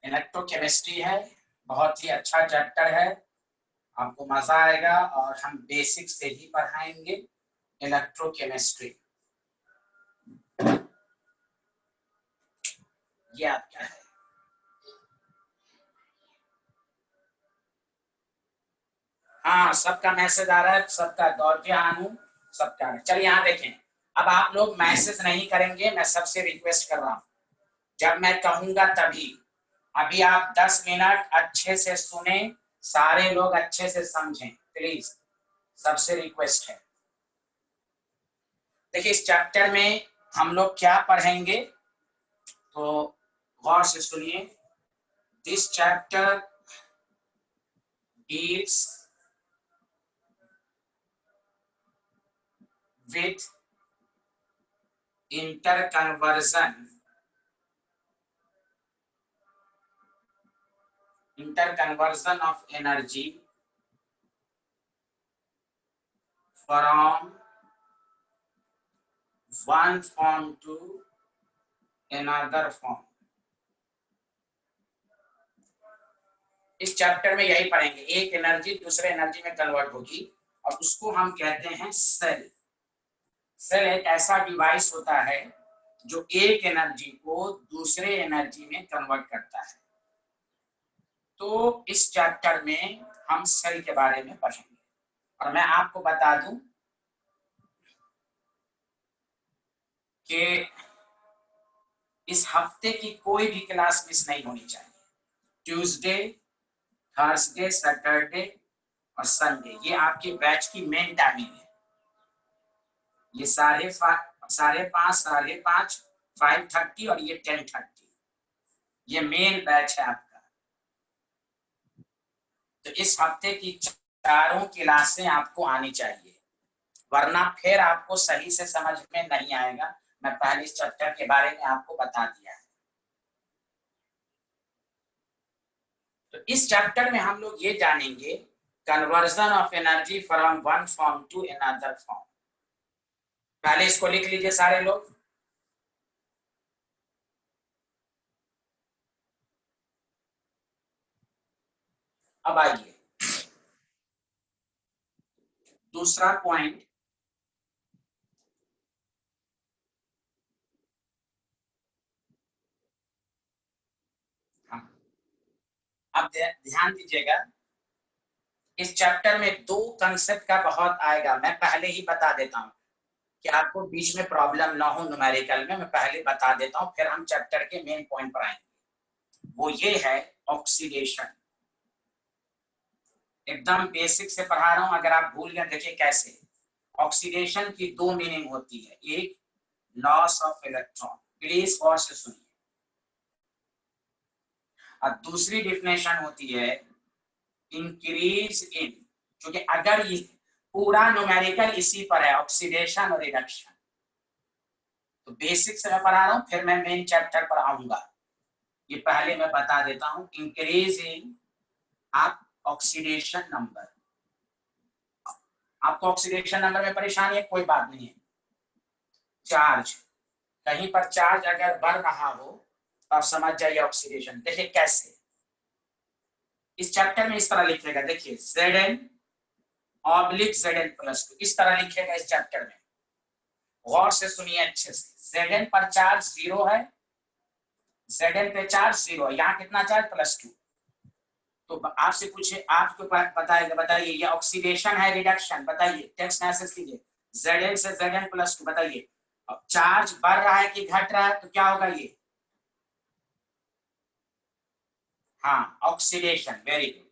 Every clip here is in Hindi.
इलेक्ट्रोकेमिस्ट्री है, बहुत ही अच्छा चैप्टर है, आपको मजा आएगा और हम बेसिक से ही पढ़ाएंगे इलेक्ट्रोकेमिस्ट्री। ये आपका है। हाँ, सबका मैसेज आ रहा है, सबका दौड़े आनू, सबका। चलिए यहाँ देखें, अब आप लोग मैसेज नहीं करेंगे, मैं सबसे रिक्वेस्ट कर रहा हूँ, जब मैं कहूंगा तभी। अभी आप 10 मिनट अच्छे से सुने, सारे लोग अच्छे से समझें प्लीज, सबसे रिक्वेस्ट है। देखिए इस चैप्टर में हम लोग क्या पढ़ेंगे, तो गौर से सुनिए। This chapter deals with interconversion of energy from one form to another form। इस चैप्टर में यही पढ़ेंगे, एक एनर्जी दूसरे एनर्जी में कन्वर्ट होगी और उसको हम कहते हैं सेल। सेल एक ऐसा डिवाइस होता है जो एक एनर्जी को दूसरे एनर्जी में कन्वर्ट करता है। तो इस चैप्टर में हम सेल के बारे में पढ़ेंगे और मैं आपको बता दूं कि इस हफ्ते की कोई भी क्लास मिस नहीं होनी चाहिए। ट्यूसडे, थर्सडे, सैटरडे और संडे ये आपके बैच की मेन टाइमिंग है। ये 5:30, 5:30, 5:30 और ये 10:30, ये मेन बैच है आपका। तो इस हफ्ते की चारों क्लासें आपको आनी चाहिए, वरना फिर आपको सही से समझ में नहीं आएगा। मैं पहले इस चैप्टर के बारे में आपको बता दिया है। तो इस चैप्टर में हम लोग ये जानेंगे conversion of energy from one form to another form. पहले इसको लिख लीजिए सारे लोग। अब आइए दूसरा पॉइंट, अब ध्यान दीजिएगा, इस चैप्टर में दो कंसेप्ट का बहुत आएगा। मैं पहले ही बता देता हूं कि आपको बीच में प्रॉब्लम ना हो न्यूमेरिकल में, मैं पहले बता देता हूं, फिर हम चैप्टर के मेन पॉइंट पर आएंगे। वो ये है ऑक्सीडेशन। एकदम बेसिक से पढ़ा रहा हूं, अगर आप भूल गए देखिए कैसे। ऑक्सीडेशन की दो मीनिंग होती है, एक लॉस ऑफ इलेक्ट्रॉन, प्लीज गौर से सुनिए, और दूसरी डिफिनेशन होती है इंक्रीज इन, क्योंकि अगर ये पूरा न्यूमेरिकल इसी पर है, ऑक्सीडेशन और रिडक्शन। तो बेसिक से मैं पढ़ा रहा हूं, फिर मैं मेन चैप्टर पर आऊंगा। ये पहले मैं बता देता हूं, इंक्रीज इन आप ऑक्सीडेशन नंबर। आपको ऑक्सीडेशन नंबर में परेशानी है, कोई बात नहीं है। चार्ज, कहीं पर चार्ज अगर बढ़ रहा हो तो आप समझ जाइए ऑक्सीडेशन। देखिए कैसे, इस चैप्टर में इस तरह लिखेगा, देखिए Zn/Zn+2 इस तरह लिखेगा इस चैप्टर में। गौर से सुनिए अच्छे से। Zn पर चार्ज 0 है, Zn पे चार्ज 0 है, यहाँ कितना चार्ज +2। तो आपसे पूछे, आपको बताइए ये ऑक्सीडेशन है रिडक्शन, बताइए, टेक्स्ट मैसेज कीजिए। Zn से Zn+2 बताइए। अब चार्ज बढ़ रहा है कि घट रहा है, तो क्या होगा ये? हाँ, oxidation. Very good,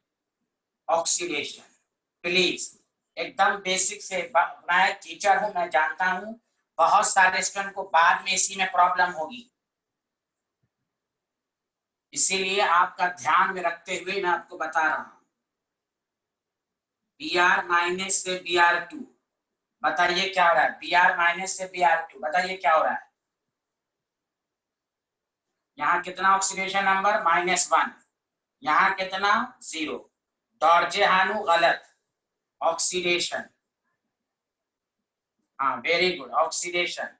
oxidation. Please एकदम बेसिक से, मैं टीचर हूं, मैं जानता हूं बहुत सारे स्टूडेंट को बाद में इसी में प्रॉब्लम होगी, इसीलिए आपका ध्यान में रखते हुए मैं आपको बता रहा हूं। Br- से Br2 बताइए क्या हो रहा है? Br- से Br2 बताइए क्या हो रहा है? यहाँ कितना ऑक्सीडेशन नंबर? -1। यहाँ कितना? 0। डॉर्जे हानु गलत, ऑक्सीडेशन। हाँ very good, oxidation.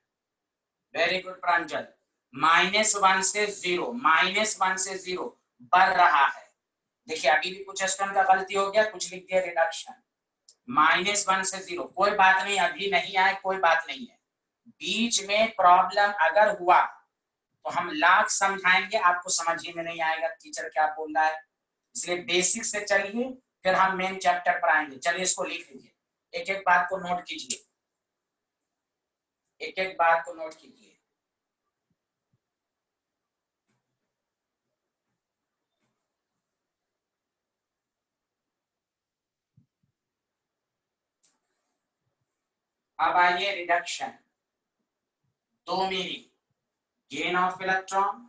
Very good Pranjal. -1 से 0, -1 से 0 बढ़ रहा है। देखिए अभी भी कुछ स्टूडेंट का गलती हो गया, कुछ लिख दिया रिडक्शन। -1 से 0, कोई बात नहीं, अभी नहीं आए कोई बात नहीं है। बीच में प्रॉब्लम अगर हुआ तो हम लाख समझाएंगे, आपको समझ ही में नहीं आएगा टीचर क्या बोल रहा है। इसलिए बेसिक से चलिए, फिर हम मेन चैप्टर पर आएंगे। चलिए इसको लिख लीजिए, एक एक बात को नोट कीजिए, एक एक बात को नोट कीजिए। अब आइए रिडक्शन। दो मीनिंग, गेन ऑफ इलेक्ट्रॉन,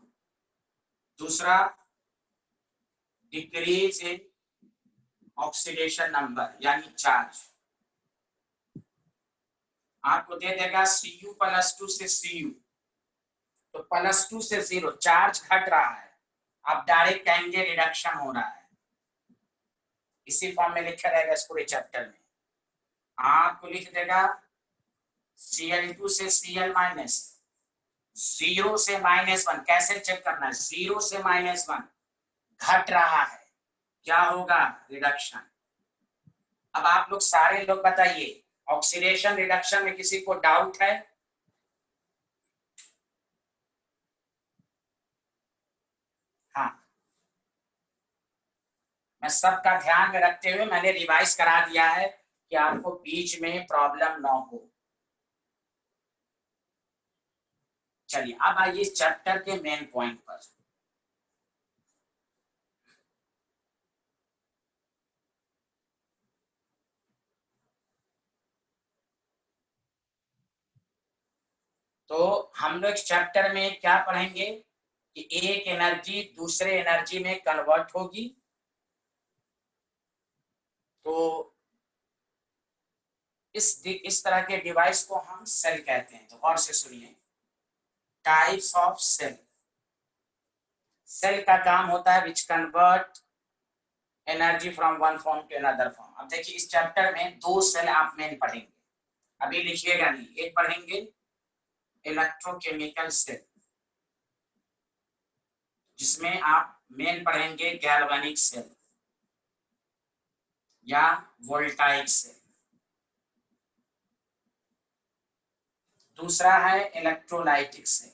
दूसरा डिक्रीज इन ऑक्सीडेशन नंबर यानी चार्ज। आपको दे देगा Cu +2 से Cu, तो +2 से 0 चार्ज घट रहा है, आप डायरेक्ट कहेंगे रिडक्शन हो रहा है। इसी फॉर्म में लिखा रहेगा इस पूरे चैप्टर में। आपको लिख देगा Cl2 से Cl-, 0 से -1। कैसे चेक करना है? 0 से -1 घट रहा है, क्या होगा? रिडक्शन। अब आप लोग सारे लोग बताइए, ऑक्सीडेशन रिडक्शन में किसी को डाउट है? हाँ, मैं सबका ध्यान में रखते हुए मैंने रिवाइज करा दिया है कि आपको बीच में प्रॉब्लम ना हो। चलिए अब आइए इस चैप्टर के मेन पॉइंट पर। तो हम लोग चैप्टर में क्या पढ़ेंगे कि एक एनर्जी दूसरे एनर्जी में कन्वर्ट होगी। तो इस तरह के डिवाइस को हम सेल कहते हैं। तो गौर से सुनिए, टाइप्स ऑफ सेल। सेल का काम होता है which convert energy from one form to another form. अब देखिए इस चैप्टर में दो सेल आप मेन पढ़ेंगे, अभी लिखिएगा नहीं। एक पढ़ेंगे इलेक्ट्रोकेमिकल सेल, जिसमें आप मेन पढ़ेंगे गैल्वेनिक सेल या वोल्टाइक सेल। दूसरा है इलेक्ट्रोलाइटिक सेल।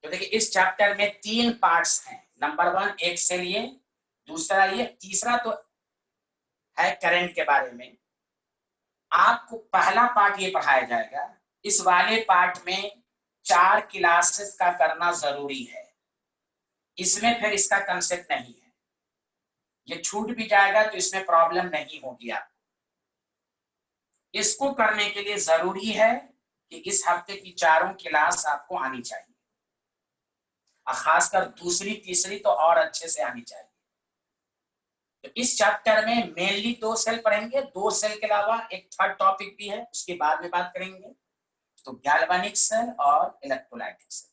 तो देखिए इस चैप्टर में 3 पार्ट्स हैं। नंबर 1 एक सेल ये, दूसरा ये, तीसरा तो है करंट के बारे में। आपको पहला पार्ट ये पढ़ाया जाएगा। इस वाले पार्ट में 4 क्लासेस का करना जरूरी है। इसमें फिर इसका कंसेप्ट नहीं है, ये छूट भी जाएगा तो इसमें प्रॉब्लम नहीं होगी। आप इसको करने के लिए जरूरी है कि इस हफ्ते की चारों क्लास आपको आनी चाहिए, और खासकर दूसरी तीसरी तो और अच्छे से आनी चाहिए। तो इस चैप्टर में मेनली 2 सेल पढ़ेंगे। 2 सेल के अलावा एक थर्ड टॉपिक भी है, उसके बाद में बात करेंगे। तो गैल्वेनिक सेल और इलेक्ट्रोलाइटिक सेल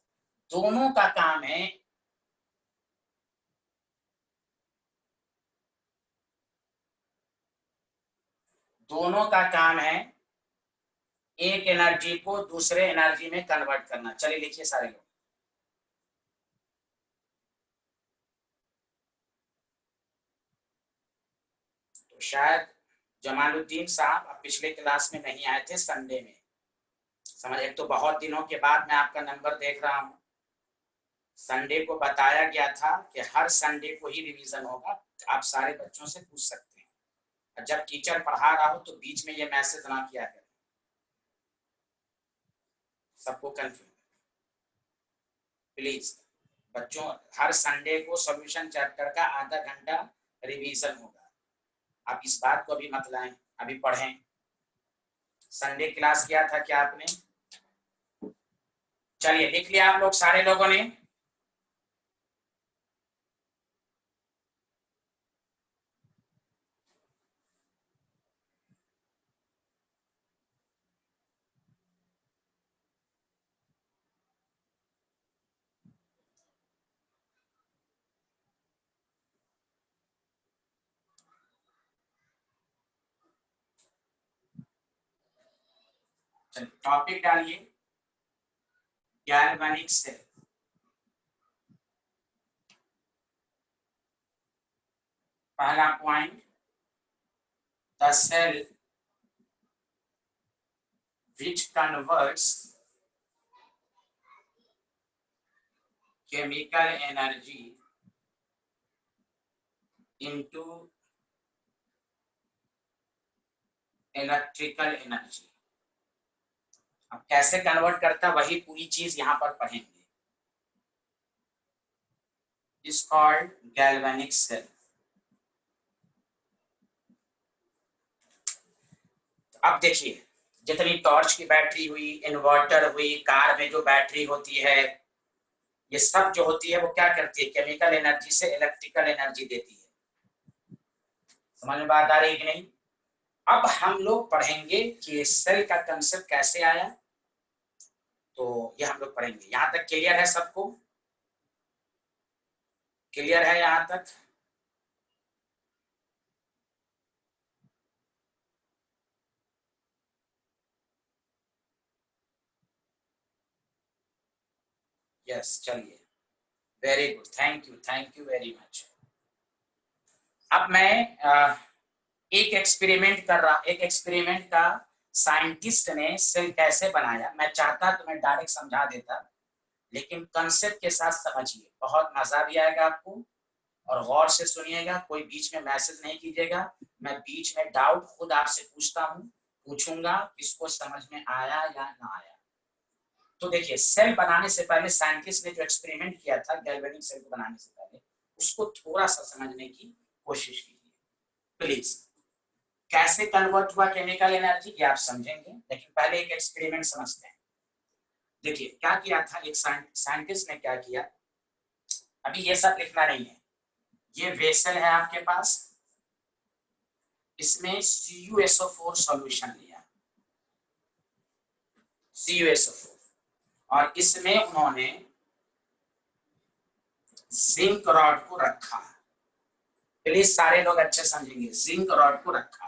दोनों का काम है एक एनर्जी को दूसरे एनर्जी में कन्वर्ट करना। चलिए लिखिए सारे लोग। तो शायद जमालुद्दीन साहब आप पिछले क्लास में नहीं आए थे संडे में, समझ। एक तो बहुत दिनों के बाद मैं आपका नंबर देख रहा हूँ। संडे को बताया गया था कि हर संडे को ही रिवीजन होगा, आप सारे बच्चों से पूछ सकते हैं। और जब टीचर पढ़ा रहा हो तो बीच में ये मैसेज ना किया करें, सबको कंफ्यूज। प्लीज बच्चों, हर संडे को सॉल्यूशन चैप्टर का आधा घंटा रिवीजन होगा। आप इस बात को अभी मत लाएं, अभी पढ़ें। संडे क्लास किया था क्या आपने? चलिए लिख लिया आप लोग सारे लोगों ने? चलिए टॉपिक डालिए, गैल्वेनिक सेल। पहला point, the cell which converts chemical energy into electrical energy। अब कैसे कन्वर्ट करता है वही पूरी चीज यहां पर पढ़ेंगे। Is called galvanic cell. अब देखिए, जितनी टॉर्च की बैटरी हुई, इन्वर्टर हुई, कार में जो बैटरी होती है, ये सब जो होती है वो क्या करती है, केमिकल एनर्जी से इलेक्ट्रिकल एनर्जी देती है। समझ में बात आ रही है कि नहीं? अब हम लोग पढ़ेंगे कि सेल का कंसेप्ट कैसे आया, तो ये हम लोग पढ़ेंगे। यहां तक क्लियर है सबको? क्लियर है यहां तक? यस, चलिए, very good, thank you very much. अब मैं एक एक्सपेरिमेंट का साइंटिस्ट ने सेल कैसे बनाया, मैं चाहता तो मैं डायरेक्ट समझा देता, लेकिन कंसेप्ट के साथ समझिए, बहुत मजा भी आएगा आपको। और गौर से सुनिएगा, कोई बीच में मैसेज नहीं कीजिएगा। मैं बीच में डाउट खुद आपसे पूछूंगा, किसको समझ में आया या ना आया। तो देखिए, सेल बनाने से पहले साइंटिस्ट ने जो एक्सपेरिमेंट किया था गैल्वेनिक सेल को बनाने से पहले, उसको थोड़ा सा समझने की कोशिश कीजिए प्लीज। कैसे कन्वर्ट हुआ केमिकल एनर्जी ये आप समझेंगे, लेकिन पहले एक एक्सपेरिमेंट समझते हैं। देखिए क्या किया था, एक साइंटिस्ट ने क्या किया, अभी ये सब लिखना नहीं है। ये वेसल है आपके पास, इसमें CuSO4 सॉल्यूशन लिया, CuSO4, और इसमें उन्होंने जिंक रॉड को रखा। प्लीज सारे लोग अच्छे समझेंगे, जिंक रॉड को रखा।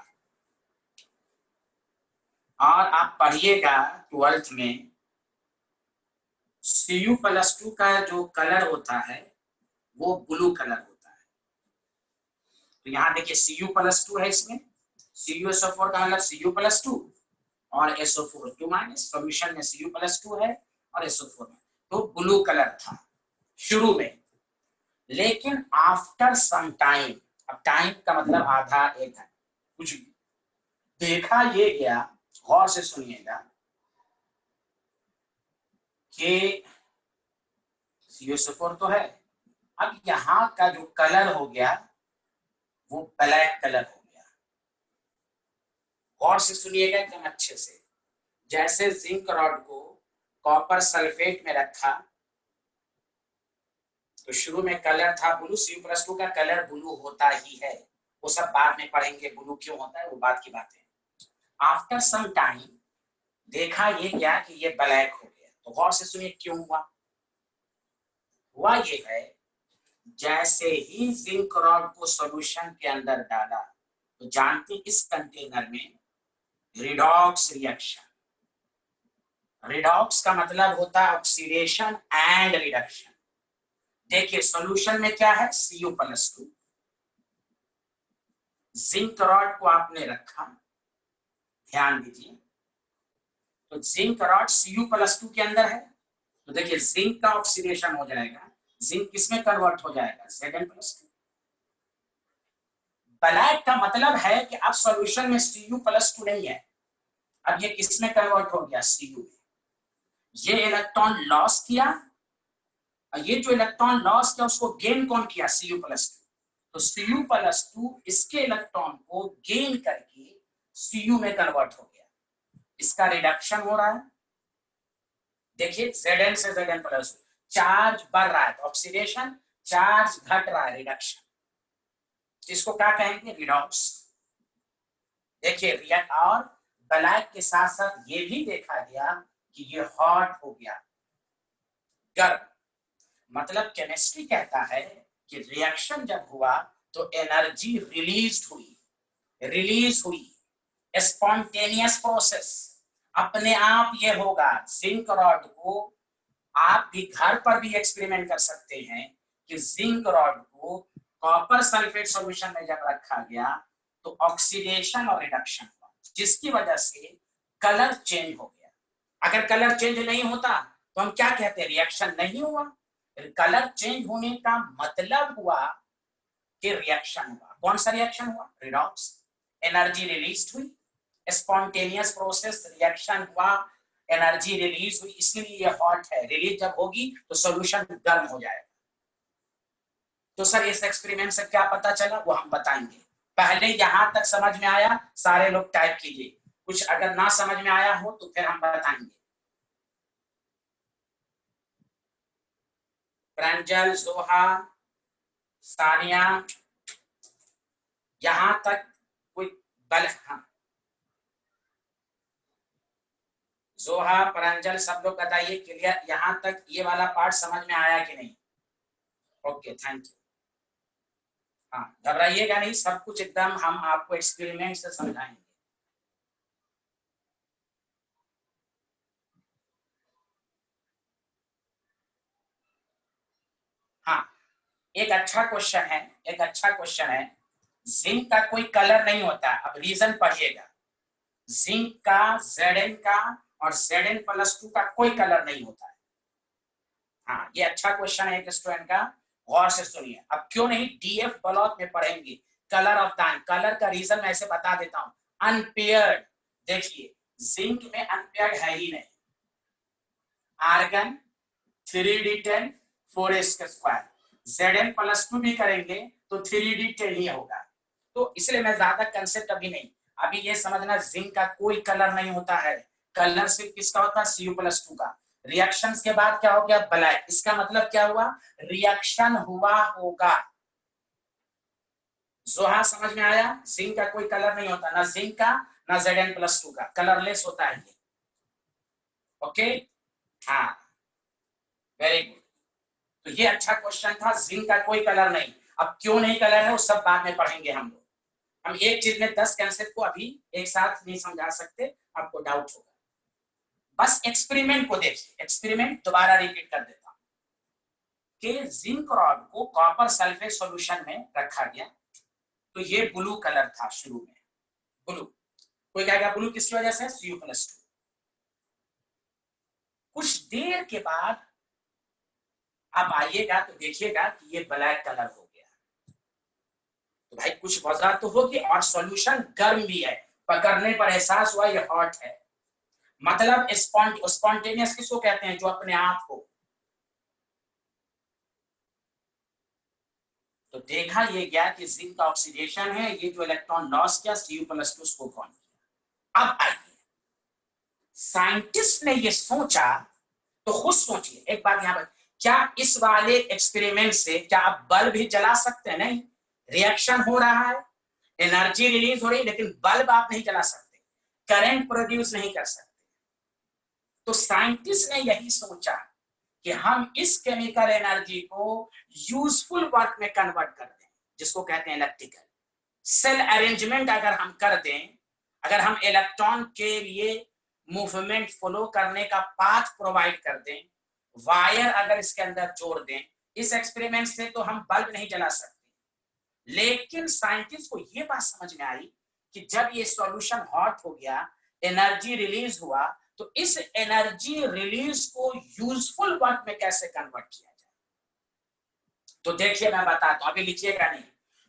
और आप पढ़िएगा 12th में, Cu+2 का जो कलर होता है वो ब्लू कलर होता है। तो यहाँ देखिए Cu+2 है, इसमें CuSO4 का मतलब Cu+2 और SO4 2 माइनस, सॉल्यूशन में Cu+2 है और SO4 में, तो ब्लू कलर था शुरू में। लेकिन आफ्टर सम टाइम, अब टाइम का मतलब आधा एक घंटा, कुछ भी, देखा ये गया, गौर से सुनिएगा, कि CuSO4 तो है, अब यहाँ का जो कलर हो गया वो ब्लैक कलर हो गया। गौर से सुनिएगा एकदम अच्छे से। जैसे जिंक रॉड को कॉपर सल्फेट में रखा तो शुरू में कलर था ब्लू, Cu+2 का कलर ब्लू होता ही है, वो सब बाद में पढ़ेंगे ब्लू क्यों होता है, वो बात की बात है। आफ्टर सम टाइम देखा ये क्या कि ये ब्लैक हो गया। तो गौर से सुनिए क्यों हुआ। हुआ ये है, जैसे ही जिंक रॉड को सॉल्यूशन के अंदर डाला, तो जानते इस कंटेनर में रिडॉक्स रिएक्शन, रिडॉक्स का मतलब होता है ऑक्सीडेशन एंड रिडक्शन। देखिए सॉल्यूशन में क्या है, Cu+2, जिंक रॉड को आपने रखा, ध्यान दीजिए, तो जिंक रॉड Cu+2 के अंदर है, तो देखिए जिंक का ऑक्सीडेशन हो जाएगा, जिंक किसमें कन्वर्ट हो जाएगा, Zn+2। ब्लैक का मतलब है कि अब सॉल्यूशन में Cu+2 नहीं है, अब ये किसमें कन्वर्ट हो गया, Cu में। ये इलेक्ट्रॉन लॉस किया, और ये जो इलेक्ट्रॉन लॉस किया उसको गेन कौन किया, Cu+2। तो Cu+2 इसके इलेक्ट्रॉन को गेन करके Cu में कन्वर्ट हो गया, इसका रिडक्शन हो रहा है। देखिए Zn से Zn+, चार्ज बढ़ रहा है तो ऑक्सीडेशन, चार्ज घट रहा है रिडक्शन, इसको क्या कहेंगे, रिडॉक्स। देखिए रिएक्ट, और ब्लैक के साथ साथ ये भी देखा गया कि ये हॉट हो गया, गर्म। मतलब केमिस्ट्री कहता है कि रिएक्शन जब हुआ तो एनर्जी रिलीज हुई, स्पॉन्टेनियस प्रोसेस, अपने आप ये होगा। जिंक रॉड को आप भी घर पर भी एक्सपेरिमेंट कर सकते हैं कि जिंक रॉड को कॉपर सल्फेट सॉल्यूशन में जब रखा गया तो ऑक्सीडेशन और रिडक्शन हुआ, जिसकी वजह से कलर चेंज हो गया। अगर कलर चेंज नहीं होता तो हम क्या कहते हैं, रिएक्शन नहीं हुआ। कलर चेंज होने का मतलब हुआ कि रिएक्शन हुआ। कौन सा रिएक्शन हुआ, रिडॉक्स, एनर्जी रिलीज हुई, स्पॉन्टेनियस प्रोसेस, रिएक्शन हुआ, एनर्जी रिलीज हुई, इसलिए ये हॉट है। रिलीज जब होगी तो सॉल्यूशन गर्म हो जाएगा। तो सर इस एक्सपेरिमेंट से क्या पता चला वो हम बताएंगे। पहले यहां तक समझ में आया, सारे लोग टाइप कीजिए, कुछ अगर ना समझ में आया हो तो फिर हम बताएंगे। प्रांजल, जोहा, सानिया, यहां तक कोई बल, हाँ जोहा, प्रांजल सब लोग बताइए क्लियर, यहां तक ये वाला पार्ट समझ में आया कि नहीं। Okay thank you. हाँ घबराइएगा नहीं, सब कुछ एकदम हम आपको एक्सपेरिमेंट से समझाएंगे। हाँ एक अच्छा क्वेश्चन है, एक अच्छा क्वेश्चन है। जिंक का कोई कलर नहीं होता, अब रीजन पढ़िएगा। जिंक का, Zn का और Zn+2 का कोई कलर नहीं होता है। हाँ ये अच्छा क्वेश्चन है एक स्टूडेंट का, गौर से सुनिए। अब क्यों नहीं, डीएफ ब्लॉक में पढ़ेंगे कलर ऑफ द, कलर का रीजन मैं ऐसे बता देता हूँ। अनपेयर्ड, देखिए जिंक में अनपेयर्ड है ही नहीं। आर्गन 3d10 4s², Zn+2 भी करेंगे तो 3d10 ही होगा। तो इसलिए मैं ज्यादा कंसेप्ट अभी नहीं, अभी ये समझना जिंक का कोई कलर नहीं होता है। कलर सिर्फ किसका होता है, Cu+2 का। रिएक्शंस के बाद क्या हो गया, ब्लैक, इसका मतलब क्या हुआ, रिएक्शन हुआ होगा। जोहा समझ में आया, जिंक का कोई कलर नहीं होता, ना जिंक का ना Zn+2 का, कलरलेस होता है ये। ओके हाँ वेरी गुड। तो ये अच्छा क्वेश्चन था, जिंक का कोई कलर नहीं। अब क्यों नहीं कलर है वो सब बाद में पढ़ेंगे हम लोग। हम एक चीज में 10 कंसेप्ट को अभी एक साथ नहीं समझा सकते, आपको डाउट होगा। बस एक्सपेरिमेंट को देखिए, एक्सपेरिमेंट दोबारा रिपीट कर देता हूं कि जिंक रॉड को कॉपर सल्फेट सॉल्यूशन में रखा गया, तो ये ब्लू कलर था शुरू में, ब्लू। कोई कहेगा ब्लू किसकी वजह से, Cu+2। कुछ देर के बाद आप आइएगा तो देखिएगा कि ये ब्लैक कलर हो गया। तो भाई कुछ वजह तो होगी, और सॉल्यूशन गर्म भी है, पकड़ने पर एहसास हुआ ये हॉट है। मतलब स्पॉन्टेनियस किसको कहते हैं, जो अपने आप को। तो देखा ये गया कि जिंक का ऑक्सीडेशन है, ये जो इलेक्ट्रॉन लॉस किया Cu+2 उसको कौन किया। अब आइए, साइंटिस्ट ने ये सोचा, तो खुद सोचिए एक बात यहाँ पर, क्या इस वाले एक्सपेरिमेंट से क्या आप बल्ब भी जला सकते हैं, नहीं। रिएक्शन हो रहा है, एनर्जी रिलीज हो रही है, लेकिन बल्ब आप नहीं जला सकते, करंट प्रोड्यूस नहीं कर सकते। तो साइंटिस्ट ने यही सोचा कि हम इस केमिकल एनर्जी को यूजफुल वर्क में कन्वर्ट कर दें, जिसको कहते हैं इलेक्ट्रिकल सेल अरेंजमेंट। अगर हम कर दें, अगर हम इलेक्ट्रॉन के लिए मूवमेंट फ्लो करने का पाथ प्रोवाइड कर दें, वायर अगर इसके अंदर जोड़ दें, इस एक्सपेरिमेंट से तो हम बल्ब नहीं जला सकते। लेकिन साइंटिस्ट को यह बात समझ में आई कि जब ये सॉल्यूशन हॉट हो गया, एनर्जी रिलीज हुआ, तो इस एनर्जी रिलीज को यूजफुल वर्क में कैसे कन्वर्ट किया जाए। तो देखिए मैं बताता हूं, अभी लिखिएगा नहीं।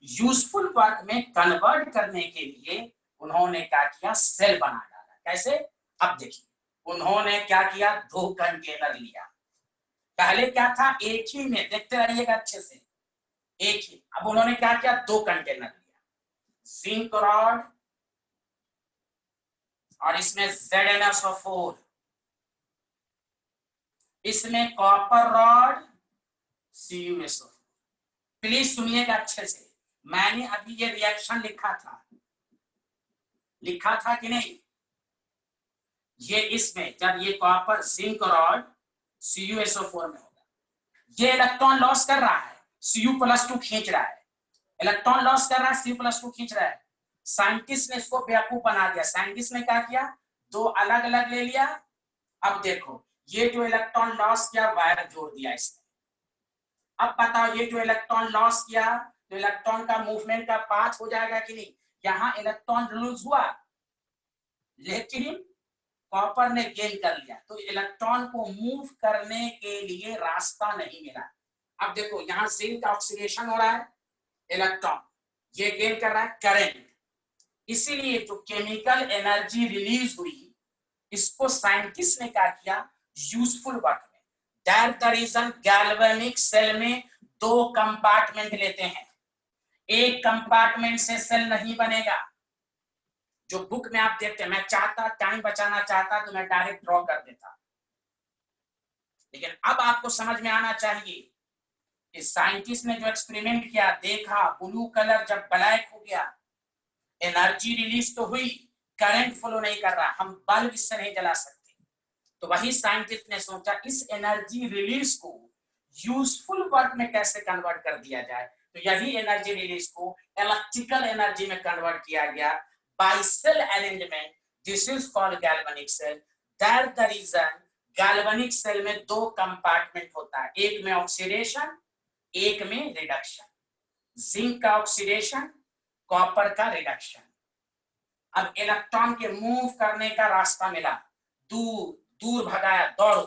यूजफुल वर्क में कन्वर्ट करने के लिए उन्होंने क्या किया, सेल बना डाला। कैसे, अब देखिए उन्होंने क्या किया, 2 कंटेनर लिया। पहले क्या था, एक ही में, देखते रहिएगा अच्छे से, एक ही। अब उन्होंने क्या किया, 2 कंटेनर लिया, जिंक रॉड और इसमें ZnSO4, इसमें कॉपर रॉड CuSO4। प्लीज सुनिएगा अच्छे से, मैंने अभी ये रिएक्शन लिखा था कि नहीं। ये इसमें जब ये कॉपर जिंक रॉड CuSO4 में होगा, ये इलेक्ट्रॉन लॉस कर रहा है, Cu+2 खींच रहा है, इलेक्ट्रॉन लॉस कर रहा है, Cu+2 खींच रहा है। साइंटिस्ट ने इसको बेवकूफ बना दिया। साइंटिस्ट ने क्या किया, 2 अलग अलग ले लिया। अब देखो ये जो इलेक्ट्रॉन लॉस किया, वायर जोड़ दिया इसने। अब बताओ ये जो इलेक्ट्रॉन लॉस किया, तो इलेक्ट्रॉन का मूवमेंट का पाथ हो जाएगा कि नहीं। यहां इलेक्ट्रॉन लूज हुआ लेकिन कॉपर ने गेन कर लिया, तो इलेक्ट्रॉन को मूव करने के लिए रास्ता नहीं मिला। अब देखो यहां जिंक का ऑक्सीडेशन हो रहा है, इलेक्ट्रॉन ये गेन कर रहा है करंट, इसीलिए जो केमिकल एनर्जी रिलीज हुई इसको साइंटिस्ट ने क्या किया, यूजफुल वर्क में। That the reason galvanic cell में 2 कंपार्टमेंट लेते हैं, एक कंपार्टमेंट से सेल नहीं बनेगा। जो बुक में आप देखते हैं, मैं चाहता टाइम बचाना चाहता तो मैं डायरेक्ट ड्रॉ कर देता, लेकिन अब आपको समझ में आना चाहिए कि साइंटिस्ट ने जो एक्सपेरिमेंट किया, देखा ब्लू कलर जब ब्लैक हो गया एनर्जी रिलीज तो हुई, करंट फ्लो नहीं कर रहा, हम बल्ब इससे नहीं जला सकते। तो वही साइंटिस्ट ने सोचा इस एनर्जी रिलीज को यूजफुल वर्क में कैसे कन्वर्ट कर दिया जाए, तो यही एनर्जी रिलीज को इलेक्ट्रिकल एनर्जी में कन्वर्ट किया गया by cell arrangement. This is called galvanic cell. That the reason galvanic cell में 2 कंपार्टमेंट होता है, एक में ऑक्सीडेशन एक में रिडक्शन, जिंक का ऑक्सीडेशन कॉपर का रिडक्शन। अब इलेक्ट्रॉन के मूव करने का रास्ता मिला, दूर दूर भगाया, दौड़ो,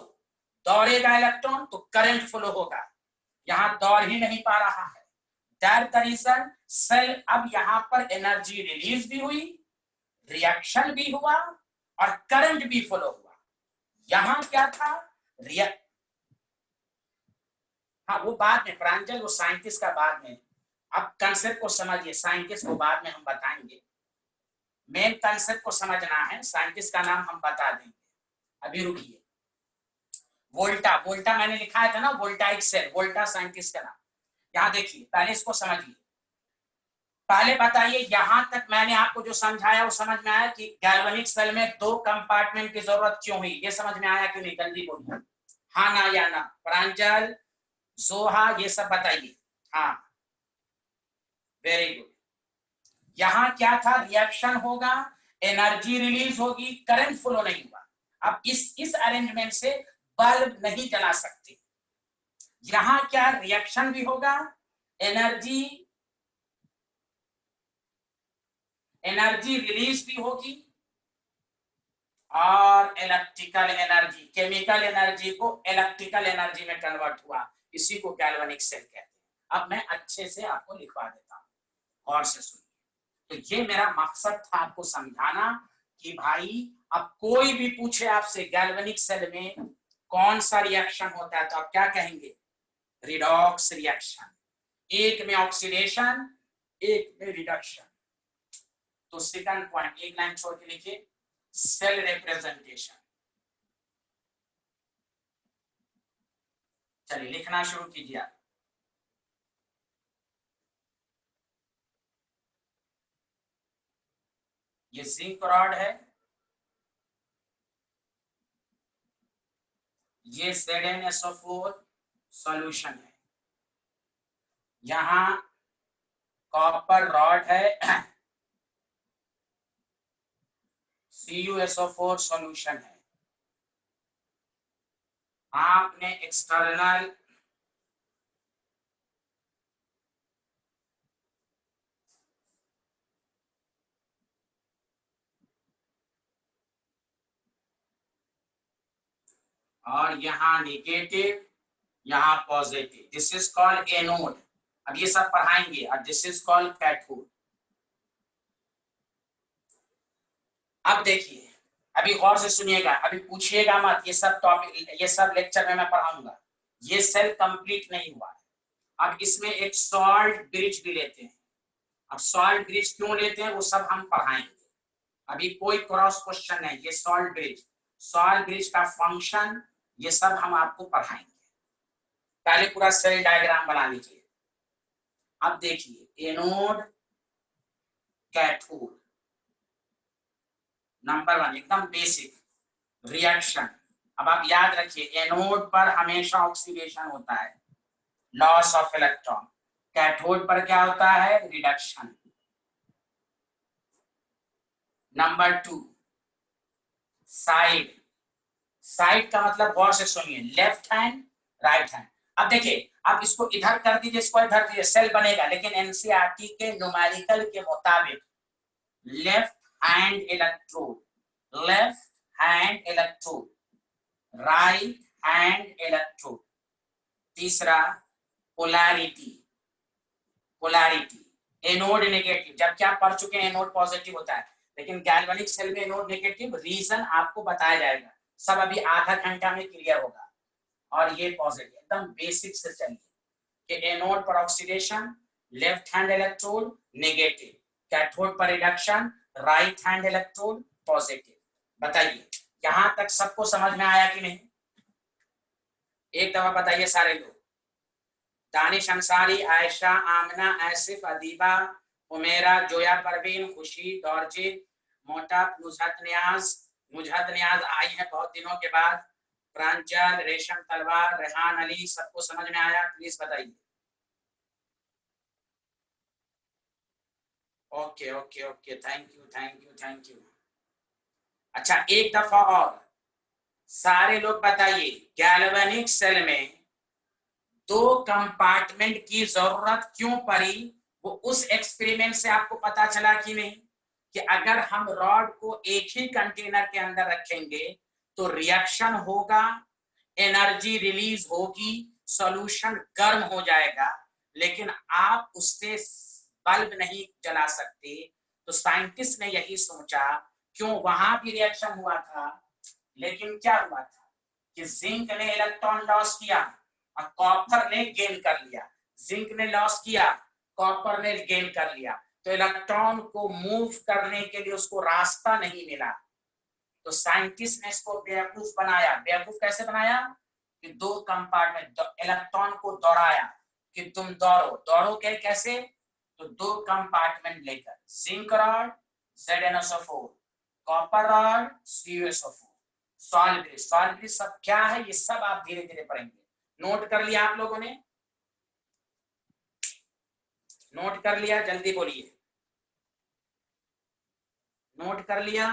दौड़ेगा इलेक्ट्रॉन तो करंट फ्लो होगा, यहां दौड़ ही नहीं पा रहा है। दैट द रीजन सेल, अब यहां पर एनर्जी रिलीज भी हुई, रिएक्शन भी हुआ और करंट भी फ्लो हुआ। यहां क्या था, हाँ वो बाद में प्रांजल, वो साइंटिस्ट का बाद में, अब कंसेप्ट को समझिए, साइंटिस्ट को बाद में हम बताएंगे, मेन कंसेप्ट को समझना है, साइंटिस्ट का नाम हम बता देंगे, अभी रुकिए। वोल्टा, वोल्टा मैंने लिखा था ना, वोल्टाइक सेल, वोल्टा साइंटिस्ट का नाम। यहां देखिए, पहले इसको समझिए, पहले बताइए यहां तक मैंने आपको जो समझाया वो समझ में आया कि गैल्वेनिक सेल में 2 कंपार्टमेंट की जरूरत क्यों हुई, ये समझ में आया कि नहीं, जल्दी बोलिए, हाँ ना या ना, प्रांजल जोहा ये सब बताइए। हाँ वेरी गुड। यहां क्या था, रिएक्शन होगा, एनर्जी रिलीज होगी, करंट फ्लो नहीं हुआ। अब इस अरेंजमेंट से बल्ब नहीं जला सकते। यहां क्या, रिएक्शन भी होगा, एनर्जी रिलीज भी होगी और इलेक्ट्रिकल एनर्जी, केमिकल एनर्जी को इलेक्ट्रिकल एनर्जी में कन्वर्ट हुआ, इसी को गैल्वेनिक सेल कहते हैं। अब मैं अच्छे से आपको लिखवा देता हूं, गौर से सुनिए। तो ये मेरा मकसद था आपको समझाना कि भाई अब कोई भी पूछे आपसे गैल्वेनिक सेल में कौन सा रिएक्शन होता है तो आप क्या कहेंगे, रिडॉक्स रिएक्शन, एक में ऑक्सीडेशन एक में रिडक्शन। तो सेकंड पॉइंट एक लाइन छोड़ के लिखिए, सेल रिप्रेजेंटेशन। चलिए लिखना शुरू कीजिए आप। ये जिंक रॉड है, ये ZnSO4 सॉल्यूशन है, यहां कॉपर रॉड है, CuSO4 सॉल्यूशन है। आपने एक्सटर्नल और यहां निगेटिव यहां positive, this is called anode. अब ये सब पढ़ाएंगे, और दिस इज कॉल्ड कैथोड। अब देखिए, अभी गौर से सुनिएगा, अभी पूछिएगा मत, ये सब टॉपिक ये सब लेक्चर में मैं पढ़ाऊंगा। ये सेल कंप्लीट नहीं हुआ है। अब इसमें एक सॉल्ट ब्रिज भी लेते हैं। अब सॉल्ट ब्रिज क्यों लेते हैं वो सब हम पढ़ाएंगे, अभी कोई क्रॉस क्वेश्चन नहीं। ये सॉल्ट ब्रिज का फंक्शन ये सब हम आपको पढ़ाएंगे। पहले पूरा सेल डायग्राम बना लीजिए। अब देखिए, एनोड कैथोड, नंबर 1 एकदम बेसिक रिएक्शन। अब आप याद रखिए, एनोड पर हमेशा ऑक्सीडेशन होता है, लॉस ऑफ इलेक्ट्रॉन। कैथोड पर क्या होता है, रिडक्शन। नंबर 2 साइड, साइड का मतलब गौर से सुनिए, लेफ्ट हैंड राइट हैंड। अब देखिए, आप इसको इधर कर दीजिए, इसको इधर दीजिए, सेल बनेगा। लेकिन एनसीईआरटी के न्यूमेरिकल के मुताबिक left hand electrode, left hand electrode, right hand electrode. तीसरा पोलैरिटी, पोलैरिटी एनोड नेगेटिव, जबकि आप पढ़ चुके हैं एनोड पॉजिटिव होता है, लेकिन गैल्वेनिक सेल में एनोड नेगेटिव, रीजन आपको बताया जाएगा, सब अभी आधा घंटा में क्लियर होगा। और ये पॉजिटिव, एकदम बेसिक से चलिए कि एनोड पर oxidation, left hand electrode negative, cathode पर reduction, right hand electrode positive. बताइए यहां तक सबको समझ में आया कि नहीं? एक दफा बताइए सारे लोग। दानिश अंसारी, आयशा, आमना, आसिफ, अदीबा, उमेरा, जोया परवीन, खुशी, दौरजीत, मोटा, नुजहत नियाज आई है बहुत दिनों के बाद, प्रांजल, रेशम तलवार, रेहान अली, सबको समझ में आया? प्लीज बताइए। Okay okay okay, thank you thank you thank you. अच्छा एक दफा और सारे लोग बताइए, गैल्वेनिक सेल में 2 कंपार्टमेंट की जरूरत क्यों पड़ी? वो उस एक्सपेरिमेंट से आपको पता चला कि नहीं कि अगर हम रॉड को एक ही कंटेनर के अंदर रखेंगे तो रिएक्शन होगा, एनर्जी रिलीज होगी, सॉल्यूशन गर्म हो जाएगा, लेकिन आप उससे बल्ब नहीं जला सकते। तो साइंटिस्ट ने यही सोचा, क्यों वहां भी रिएक्शन हुआ था, लेकिन क्या हुआ था कि जिंक ने इलेक्ट्रॉन लॉस किया और कॉपर ने गेन कर लिया। जिंक ने लॉस किया, कॉपर ने गेन कर लिया, तो इलेक्ट्रॉन को मूव करने के लिए उसको रास्ता नहीं मिला। तो साइंटिस्ट ने इसको बेवकूफ बनाया। बेवकूफ कैसे बनाया कि 2 कंपार्टमेंट, इलेक्ट्रॉन को दौड़ाया कि तुम दौड़ो। दौड़ो के कैसे? तो 2 कंपार्टमेंट लेकर, zinc rod ZnSO4, copper rod CuSO4, salvage. Salvage सब क्या है ये सब आप धीरे धीरे पढ़ेंगे। नोट कर लिया आप लोगों ने? नोट कर लिया? जल्दी बोलिए, नोट कर लिया?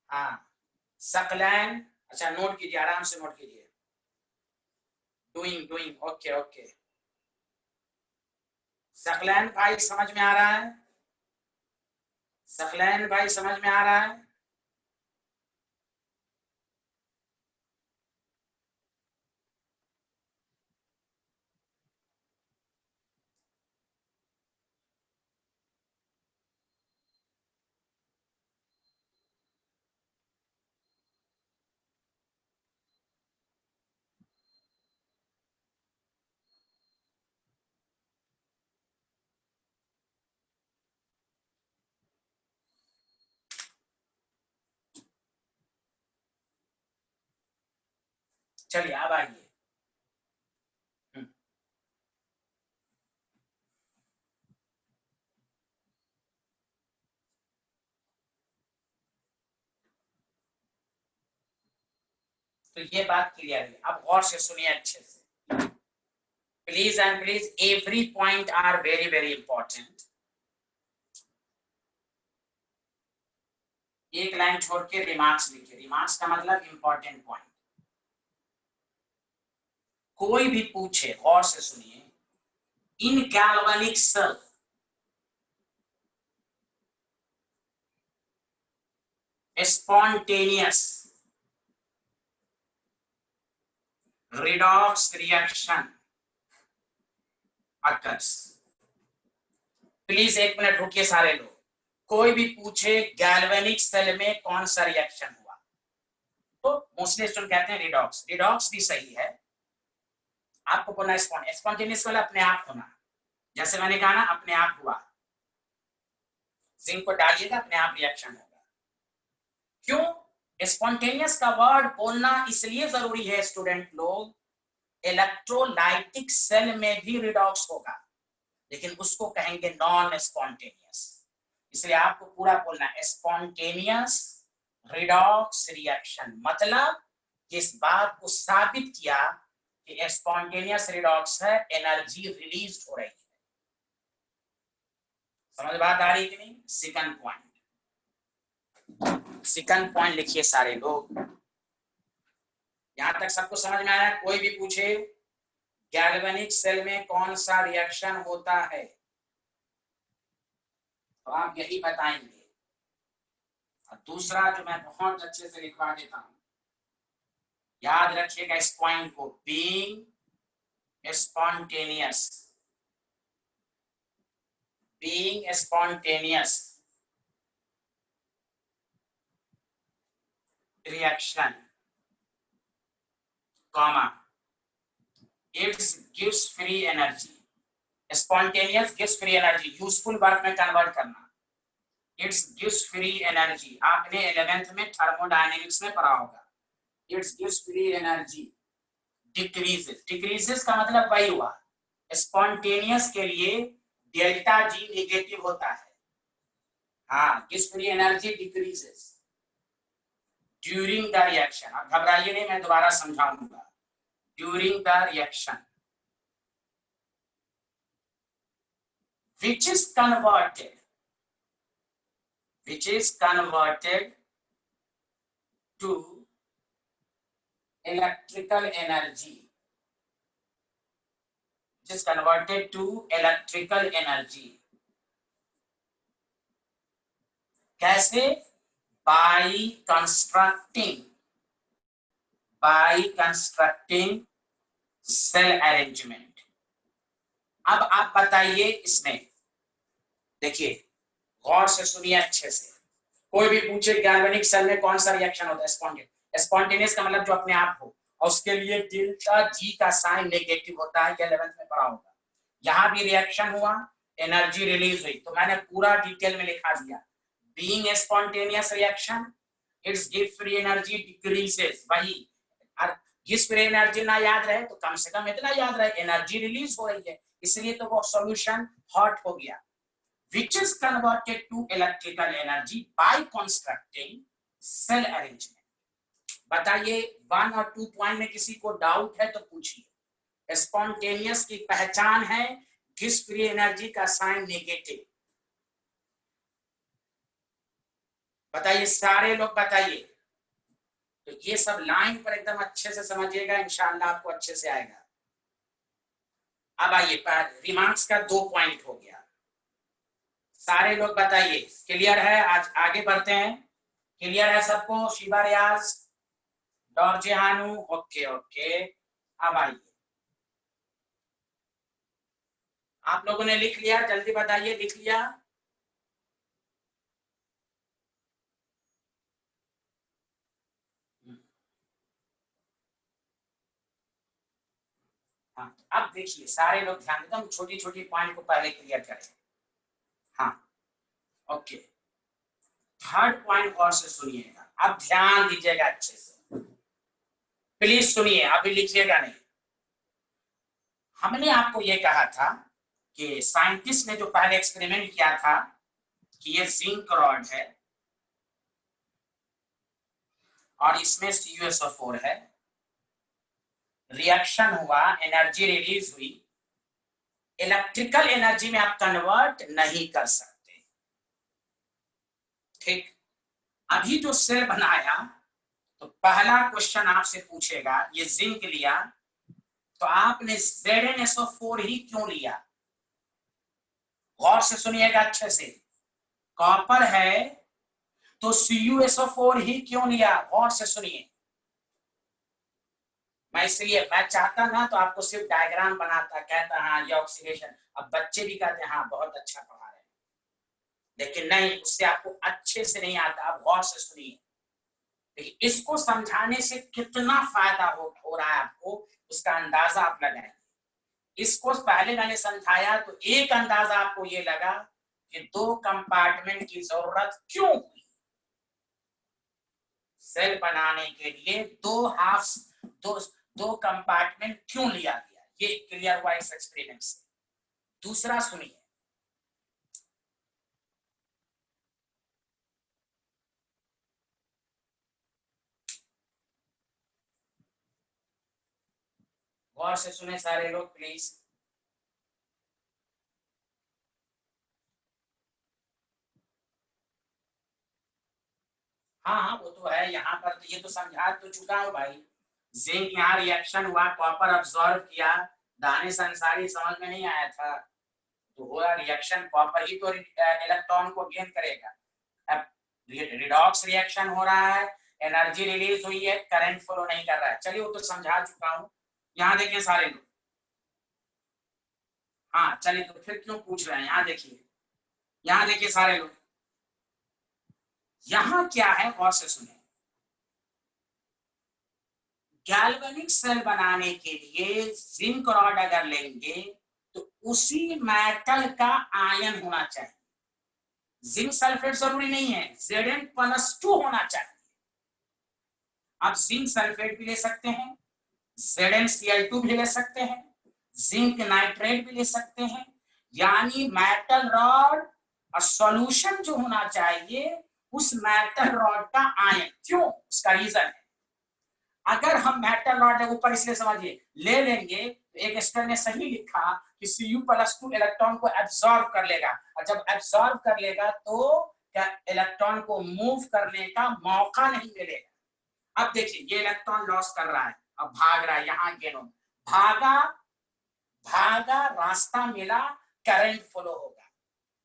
हाँ, सकलैन, अच्छा नोट कीजिए, आराम से नोट कीजिए। Doing doing, okay okay. Saqlain भाई समझ में आ रहा है? सकलैन भाई समझ में आ रहा है? चलिए अब आइए। तो ये बात क्लियर है, अब गौर से सुनिए अच्छे से। Please and please, every point are very very important. एक लाइन छोड़ के रिमार्क्स लिखिए। रिमार्क्स का मतलब इंपॉर्टेंट पॉइंट। कोई भी पूछे, गौर से सुनिए, in galvanic cell spontaneous redox reaction occurs। Please एक मिनट रुकिए सारे लोग। कोई भी पूछे गैल्वेनिक सेल में कौन सा रिएक्शन हुआ, तो मोस्टली स्टूडेंट कहते हैं रिडॉक्स। रिडॉक्स भी सही है, आपको बोलना स्पॉन्टेनियस वाला अपने आप होना, जैसे मैंने कहा ना अपने आप हुआ। जिंक को डालिएगा अपने आप रिएक्शन होगा। क्यों स्पॉन्टेनियस का वर्ड बोलना इसलिए जरूरी है स्टूडेंट लोग, इलेक्ट्रोलाइटिक सेल में भी रिडॉक्स होगा, लेकिन उसको कहेंगे नॉन स्पॉन्टेनियस। इसलिए आपको पूरा बोलना है स्पॉन्टेनियस रिडॉक्स रिएक्शन, मतलब इस बात को साबित किया कि स्पॉन्टेनियस रिडॉक्स है, एनर्जी रिलीज हो रही है। समझ बात आ रही है कि नहीं? सेकंड पॉइंट, सेकंड पॉइंट लिखिए सारे लोग। यहां तक सबको समझ में आया? कोई भी पूछे गैल्वेनिक सेल में कौन सा रिएक्शन होता है, तो आप यही बताएंगे। और दूसरा जो मैं बहुत अच्छे से लिखवा देता हूं, याद रखिएगा इस पॉइंट को, being spontaneous, being spontaneous reaction, comma, it gives free energy, spontaneous gives free energy, useful work में कन्वर्ट करना, it gives free energy, आपने 11th में थर्मोडायनेमिक्स में पढ़ा होगा, it gives free energy, decreases, decreases का मतलब वही हुआ, spontaneous के लिए डेल्टा जी नेगेटिव होता है, हाँ, gives free energy decreases during the reaction, आप घबराइए नहीं, मैं दोबारा समझाऊंगा, during the reaction which is converted to electrical energy, which is converted to electrical energy, कैसे, by constructing cell arrangement। अब आप बताइए इसमें, देखिए गौर से सुनिए अच्छे से, कोई भी पूछे गैल्वेनिक सेल में कौन सा रिएक्शन होता है, स्पॉन्टेनियस, स्पॉन्टेनियस का मतलब जो अपने आप हो, और उसके लिए डेल्टा जी का साइन नेगेटिव होता है, ये 11th में पढ़ा होगा। यहां भी रिएक्शन हुआ, एनर्जी रिलीज हुई, तो मैंने पूरा डिटेल में लिखा दिया, being spontaneous reaction it's give free energy decreases, वही जिस फ्री एनर्जी ना याद रहे तो कम से कम इतना याद रहे एनर्जी रिलीज हो रही है, इसलिए तो वो सॉल्यूशन हॉट हो गया, which is converted to electrical energy by constructing cell arrangement। बताइए 1 और 2 पॉइंट में किसी को डाउट है तो पूछिए। स्पॉन्टेनियस की पहचान है गिव्स फ्री एनर्जी का साइन नेगेटिव, बताइए सारे लोग बताइए, तो ये सब लाइन पर एकदम अच्छे से समझिएगा, इंशाल्लाह आपको अच्छे से आएगा। अब आइए रिमार्क्स का 2 पॉइंट हो गया, सारे लोग बताइए क्लियर है, आज आगे बढ़ते हैं, क्लियर है सबको, शिवा रियाज, डॉर्जियानु, ओके ओके। अब आइए, आप लोगों ने लिख लिया, जल्दी बताइए, लिख लिया, हाँ, अब देखिए सारे लोग ध्यान एकदम छोटी छोटी पॉइंट को पहले क्लियर करें, हाँ ओके। थर्ड पॉइंट और से सुनिएगा, अब ध्यान दीजिएगा अच्छे से, प्लीज सुनिए, अभी लिखिएगा नहीं। हमने आपको ये कहा था कि साइंटिस्ट ने जो पहले एक्सपेरिमेंट किया था कि ये जिंक रॉड है और इसमें CuSO4 है, रिएक्शन हुआ, एनर्जी रिलीज हुई, इलेक्ट्रिकल एनर्जी में आप कन्वर्ट नहीं कर सकते, ठीक। अभी जो सेल बनाया, तो पहला क्वेश्चन आपसे पूछेगा, ये जिंक लिया तो आपने ZnSO4 ही क्यों लिया, गौर से सुनिएगा अच्छे से, कॉपर है तो CuSO4 ही क्यों लिया, गौर से सुनिए, मैं इसलिए मैं चाहता ना तो आपको सिर्फ डायग्राम बनाता, कहता हाँ ये ऑक्सीडेशन, अब बच्चे भी कहते हैं हाँ बहुत अच्छा पढ़ा रहे हैं, लेकिन नहीं, उससे आपको अच्छे से नहीं आता, आप गौर से सुनिए, देखिए इसको समझाने से कितना फायदा हो रहा है आपको, उसका अंदाजा आप लगाएंगे। इसको पहले मैंने समझाया तो एक अंदाजा आपको ये लगा कि 2 कंपार्टमेंट की जरूरत क्यों हुई, सेल बनाने के लिए 2 कंपार्टमेंट क्यों लिया गया, ये क्लियर हुआ इस एक्सपेरिमेंट से। दूसरा सुनिए, गौर से सुने सारे लोग प्लीज, हाँ हाँ वो तो है, यहाँ पर तो ये तो समझा तो चुका हूँ भाई, जिंक यहाँ रिएक्शन हुआ, कॉपर अब्सॉर्ब किया, दानिश अंसारी समझ में नहीं आया था, तो हुआ रिएक्शन, कॉपर ही तो इलेक्ट्रॉन को गेन करेगा। अब रिडॉक्स रिएक्शन हो रहा है, एनर्जी रिलीज हुई है, करंट फ्लो नहीं कर रहा है। चलिए वो तो समझा चुका हूं। यहाँ देखिए सारे लोग, हाँ चलिए, तो फिर क्यों पूछ रहे हैं? यहाँ देखिए, यहाँ देखिए सारे लोग, यहाँ क्या है गौर से सुने। गैल्वेनिक सेल बनाने के लिए जिंक रॉड अगर लेंगे तो उसी मेटल का आयन होना चाहिए। जिंक सल्फेट जरूरी नहीं है, Zn+2 होना चाहिए। आप जिंक सल्फेट भी ले सकते हैं, ZnCl2 भी ले सकते हैं, जिंक नाइट्रेट भी ले सकते हैं। यानी मेटल रॉड और सॉल्यूशन जो होना चाहिए उस मेटल रॉड का आयन। क्यों? उसका रीजन है, अगर हम मेटल रॉड ऊपर इसलिए समझिए ले लेंगे तो एक स्टूडेंट ने सही लिखा कि Cu+2 इलेक्ट्रॉन को एब्सॉर्ब कर लेगा, और जब एब्सॉर्ब कर लेगा तो क्या इलेक्ट्रॉन को मूव करने का मौका नहीं मिलेगा। अब देखिए ये इलेक्ट्रॉन लॉस कर रहा है, अब भाग रहा है, यहाँ गेनो भागा भागा, रास्ता मिला, करंट फ्लो होगा।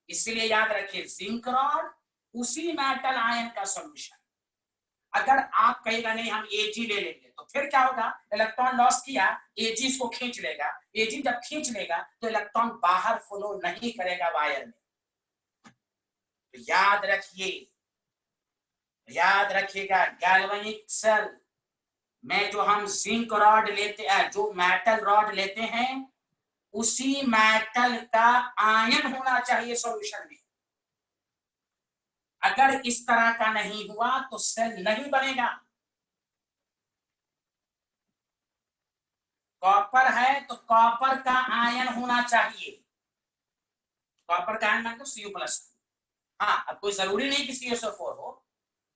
इसलिए याद रखिए जिंक रॉड उसी मेटल आयन का सॉल्यूशन। अगर आप कहेगा नहीं हम Ag ले लेंगे तो फिर क्या होगा? इलेक्ट्रॉन लॉस किया, Ag इसको खींच लेगा, Ag जब खींच लेगा तो इलेक्ट्रॉन बाहर फ्लो नहीं करेगा वायर में। तो याद रखिएगा गैल्वेनिक सेल में जो हम जिंक रॉड लेते हैं, जो मेटल रॉड लेते हैं, उसी मेटल का आयन होना चाहिए सॉल्यूशन में। अगर इस तरह का नहीं हुआ तो सेल नहीं बनेगा। कॉपर है तो कॉपर का आयन होना चाहिए, कॉपर का आयन मतलब Cu+2। हाँ, अब कोई जरूरी नहीं कि CSO4 हो,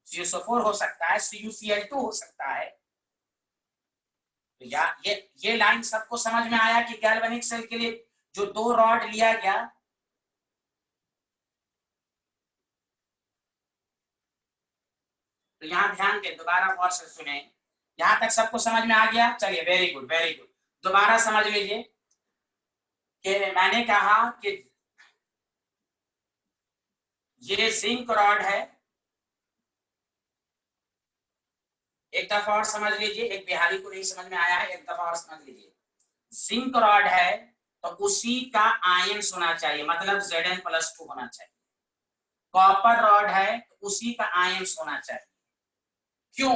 CSO4 हो सकता है, CuCl2 हो सकता है। तो ये लाइन सबको समझ में आया कि गैल्वेनिक सेल के लिए जो दो रॉड लिया गया, तो यहाँ ध्यान दें, दोबारा गौर से सुने, यहां तक सबको समझ में आ गया? चलिए वेरी गुड वेरी गुड। दोबारा समझ लीजिए कि मैंने कहा कि ये जिंक रॉड है, एक दफा और समझ लीजिए, एक बिहारी को नहीं समझ में आया है, एक दफा और समझ लीजिए। जिंक रॉड है तो उसी का आयन होना चाहिए, मतलब Zn+2 होना चाहिए। कॉपर रॉड है तो उसी का आयन होना चाहिए। क्यों?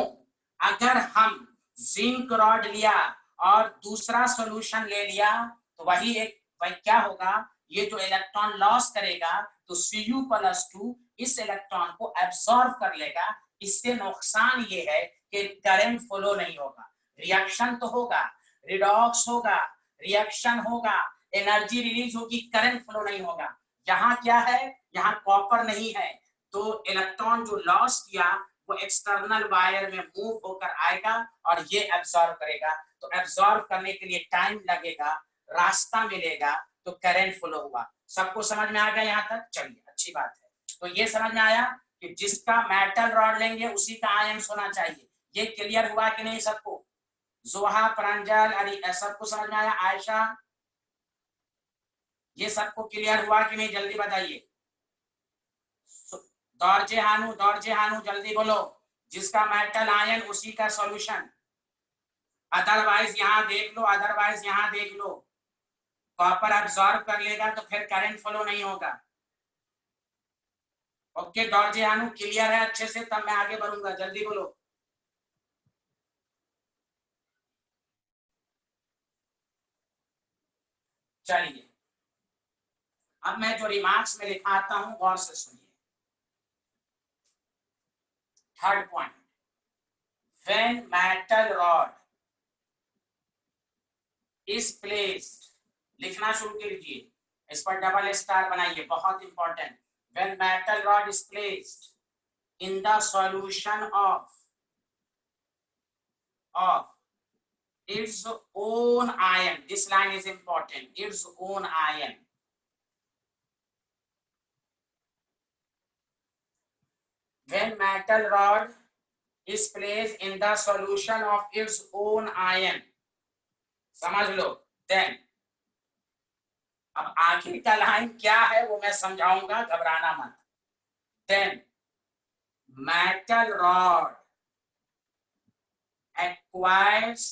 अगर हम जिंक रॉड लिया और दूसरा सॉल्यूशन ले लिया तो वही क्या होगा, ये जो इलेक्ट्रॉन लॉस करेगा तो Cu+2 इस इलेक्ट्रॉन को एब्सॉर्ब कर लेगा। इससे नुकसान ये है कि करंट फ्लो नहीं होगा, रिएक्शन तो होगा, रिडॉक्स होगा, रिएक्शन होगा, एनर्जी रिलीज होगी, करंट फ्लो नहीं होगा। यहाँ क्या है? यहाँ कॉपर नहीं है, तो इलेक्ट्रॉन जो लॉस किया वो एक्सटर्नल वायर में मूव होकर आएगा और ये एब्सॉर्ब करेगा। तो एब्सॉर्ब करने के लिए टाइम लगेगा, रास्ता मिलेगा, तो करंट फ्लो हुआ। सबको समझ में आ गया यहाँ तक? चलिए अच्छी बात है। तो ये समझ में आया कि जिसका मेटल रॉड लेंगे उसी का आयन होना चाहिए। ये क्लियर हुआ कि नहीं सबको? जोहा, प्रांजल, अरे सबको समझ में आया? आयशा, ये सबको क्लियर हुआ कि नहीं? जल्दी बताइए। दौड़जे हानू जल्दी बोलो। जिसका मेटल आयन उसी का सॉल्यूशन, अदरवाइज यहाँ देख लो, अदरवाइज यहाँ देख लो, कॉपर एब्सॉर्ब कर लेगा तो फिर करंट फ्लो नहीं होगा। ओके दौड़जे हानू क्लियर है अच्छे से? तब मैं आगे बढ़ूंगा, जल्दी बोलो। चलिए अब मैं जो रिमार्क्स में लिखाता हूं गौर से सुनिए। Third point, when metal rod is placed, लिखना शुरू कीजिए, इस पर डबल स्टार बनाइए, बहुत important. When metal rod is placed in the solution of its own ion, this line is important, its own ion, when metal rod is placed in the solution of its own ion, समझ लो, then अब आखिर का लाइन क्या है वो मैं समझाऊंगा, घबराना मत। Then metal rod acquires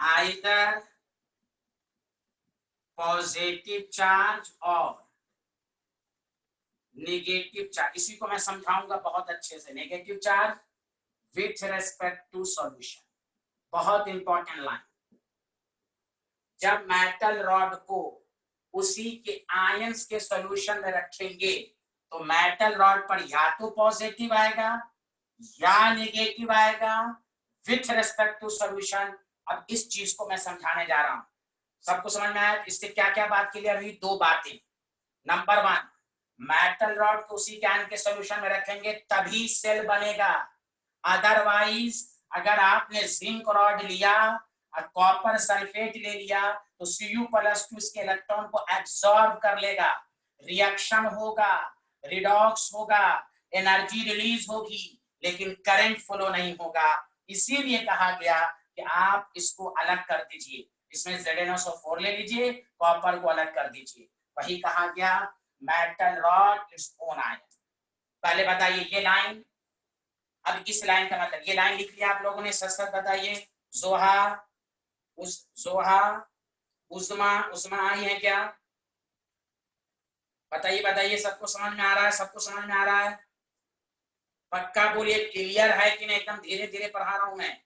either positive charge और नेगेटिव चार्ज। इसी को मैं समझाऊंगा बहुत अच्छे से। Negative charge with respect to solution, बहुत इंपॉर्टेंट लाइन। जब मेटल रॉड को उसी के आयंस के सॉल्यूशन में रखेंगे तो मेटल रॉड पर या तो पॉजिटिव आएगा या नेगेटिव आएगा विथ रेस्पेक्ट टू सॉल्यूशन। अब इस चीज को मैं समझाने जा रहा हूं, सबको समझ में आया? इससे क्या क्या बात क्लियर हुई? दो बातें। नंबर वन, मेटल रॉड को उसी के आयन के सॉल्यूशन में रखेंगे तभी सेल बनेगा, अदरवाइज अगर आपने जिंक रॉड लिया और कॉपर सल्फेट ले लिया तो Cu+2 इसके इलेक्ट्रॉन को एब्सॉर्ब कर लेगा, रिएक्शन होगा, रिडॉक्स होगा, एनर्जी रिलीज होगी, लेकिन करंट फ्लो नहीं होगा। इसीलिए कहा गया कि आप इसको अलग कर दीजिए, इसमें ZnSO4 ले लीजिए, कॉपर को अलग कर दीजिए। वही कहा गया metal rod its own ion. पहले बताइए ये लाइन, अब इस लाइन का मतलब, ये लाइन लिख लिया आप लोगों ने, सच सच बताइए। जोहा जोहा उस्मा, उस्मा आई है क्या? बताइए बताइए, सबको समझ में आ रहा है? सबको समझ में आ रहा है? पक्का बोलिए, क्लियर है कि नहीं? एकदम धीरे धीरे पढ़ा रहा हूं मैं,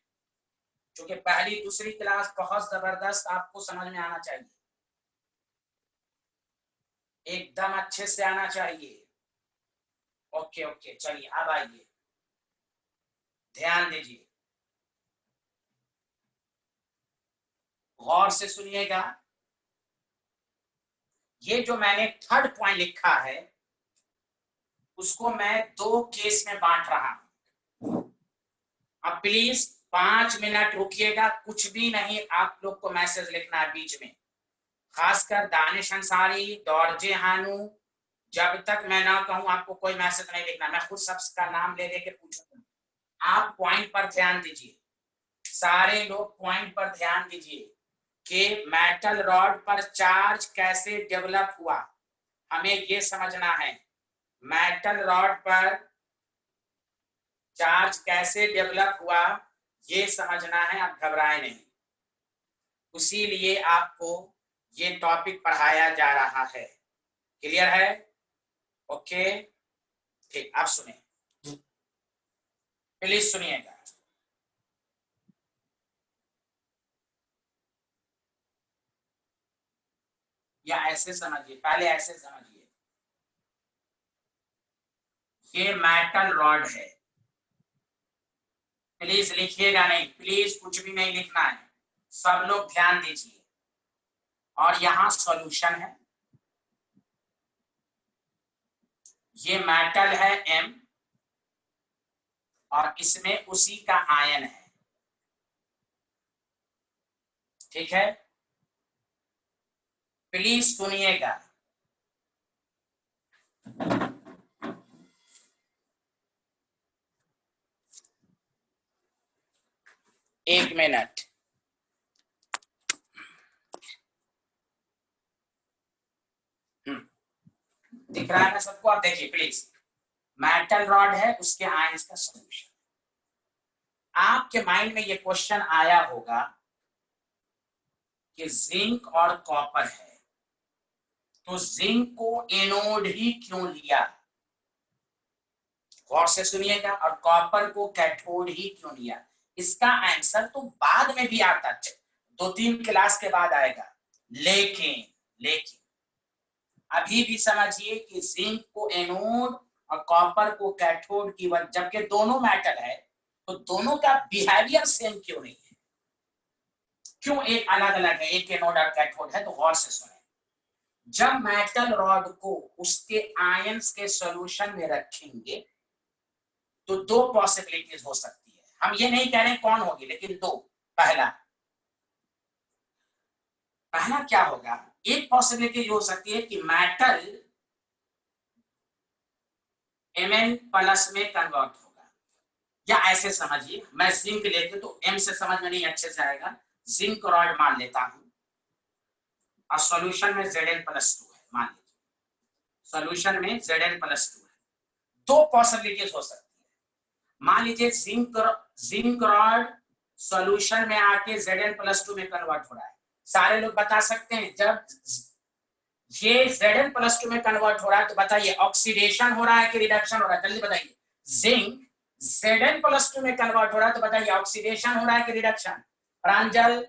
क्योंकि पहली दूसरी क्लास बहुत जबरदस्त आपको समझ में आना चाहिए, एकदम अच्छे से आना चाहिए। ओके ओके, चलिए अब आइए, ध्यान दीजिए, गौर से सुनिएगा। ये जो मैंने थर्ड पॉइंट लिखा है उसको मैं दो केस में बांट रहा हूं। अब प्लीज 5 मिनट रुकिएगा, कुछ भी नहीं आप लोग को मैसेज लिखना है बीच में, खासकर दानिश अंसारी, दौरजे हानू, जब तक मैं ना कहूं आपको कोई मैसेज नहीं लिखना। मैं खुद सबका नाम ले लेके पूछूंगा। आप पॉइंट पर ध्यान दीजिए, सारे लोग पॉइंट पर ध्यान दीजिए कि मेटल रॉड पर चार्ज कैसे डेवलप हुआ, हमें ये समझना है। मेटल रॉड पर चार्ज कैसे डेवलप हुआ ये समझना है, आप घबराए नहीं। इसीलिए आपको ये टॉपिक पढ़ाया जा रहा है। क्लियर है? ओके ठीक, आप सुनिए, प्लीज सुनिएगा। या ऐसे समझिए, पहले ऐसे समझिए, ये मेटल रॉड है। प्लीज लिखिएगा नहीं, प्लीज कुछ भी नहीं लिखना है, सब लोग ध्यान दीजिए। और यहाँ सॉल्यूशन है, ये मेटल है M और इसमें उसी का आयन है, ठीक है? प्लीज सुनिएगा। एक मिनट, दिख रहा है ना सबको? आप देखिए प्लीज, मेटल रॉड है, उसके आयंस का सॉल्यूशन। आपके माइंड में ये क्वेश्चन आया होगा कि जिंक और कॉपर है तो जिंक को एनोड ही क्यों लिया? गौर से सुनिएगा। और कॉपर को कैथोड ही क्यों लिया? इसका आंसर तो बाद में भी आता है, 2-3 क्लास के बाद आएगा। लेकिन लेकिन अभी भी समझिए कि जिंक को एनोड और कॉपर को कैथोड की वजह, जबकि दोनों मेटल है तो दोनों का बिहेवियर सेम क्यों नहीं है? क्यों एक अलग अलग है, एक एनोड और कैथोड है? तो गौर से सुने, जब मेटल रॉड को उसके आयंस के सॉल्यूशन में रखेंगे तो दो पॉसिबिलिटीज हो सकती है। हम ये नहीं कह रहे कौन होगी, लेकिन दो। पहला पहला क्या होगा? एक पॉसिबिलिटी हो सकती है कि मेटल Mn+ में कन्वर्ट होगा। या ऐसे समझिए, मैं जिंक लेके तो M से समझ में नहीं अच्छे से आएगा, जिंक रॉड मान लेता हूं, और सॉल्यूशन में Zn+2 है, मान लीजिए सॉल्यूशन में Zn+2 है, दो पॉसिबिलिटीज हो सकती है। मान लीजिए जिंक रॉड सॉल्यूशन में आके Zn+2 में कन्वर्ट हो रहा है। सारे लोग बता सकते हैं जब ये Zn+2 में कन्वर्ट हो रहा है तो बताइए ऑक्सीडेशन हो रहा है कि रिडक्शन हो रहा है, जल्दी बताइए। जिंक Zn+2 में कन्वर्ट हो रहा है तो बताइए ऑक्सीडेशन हो रहा है कि रिडक्शन। प्रांजल,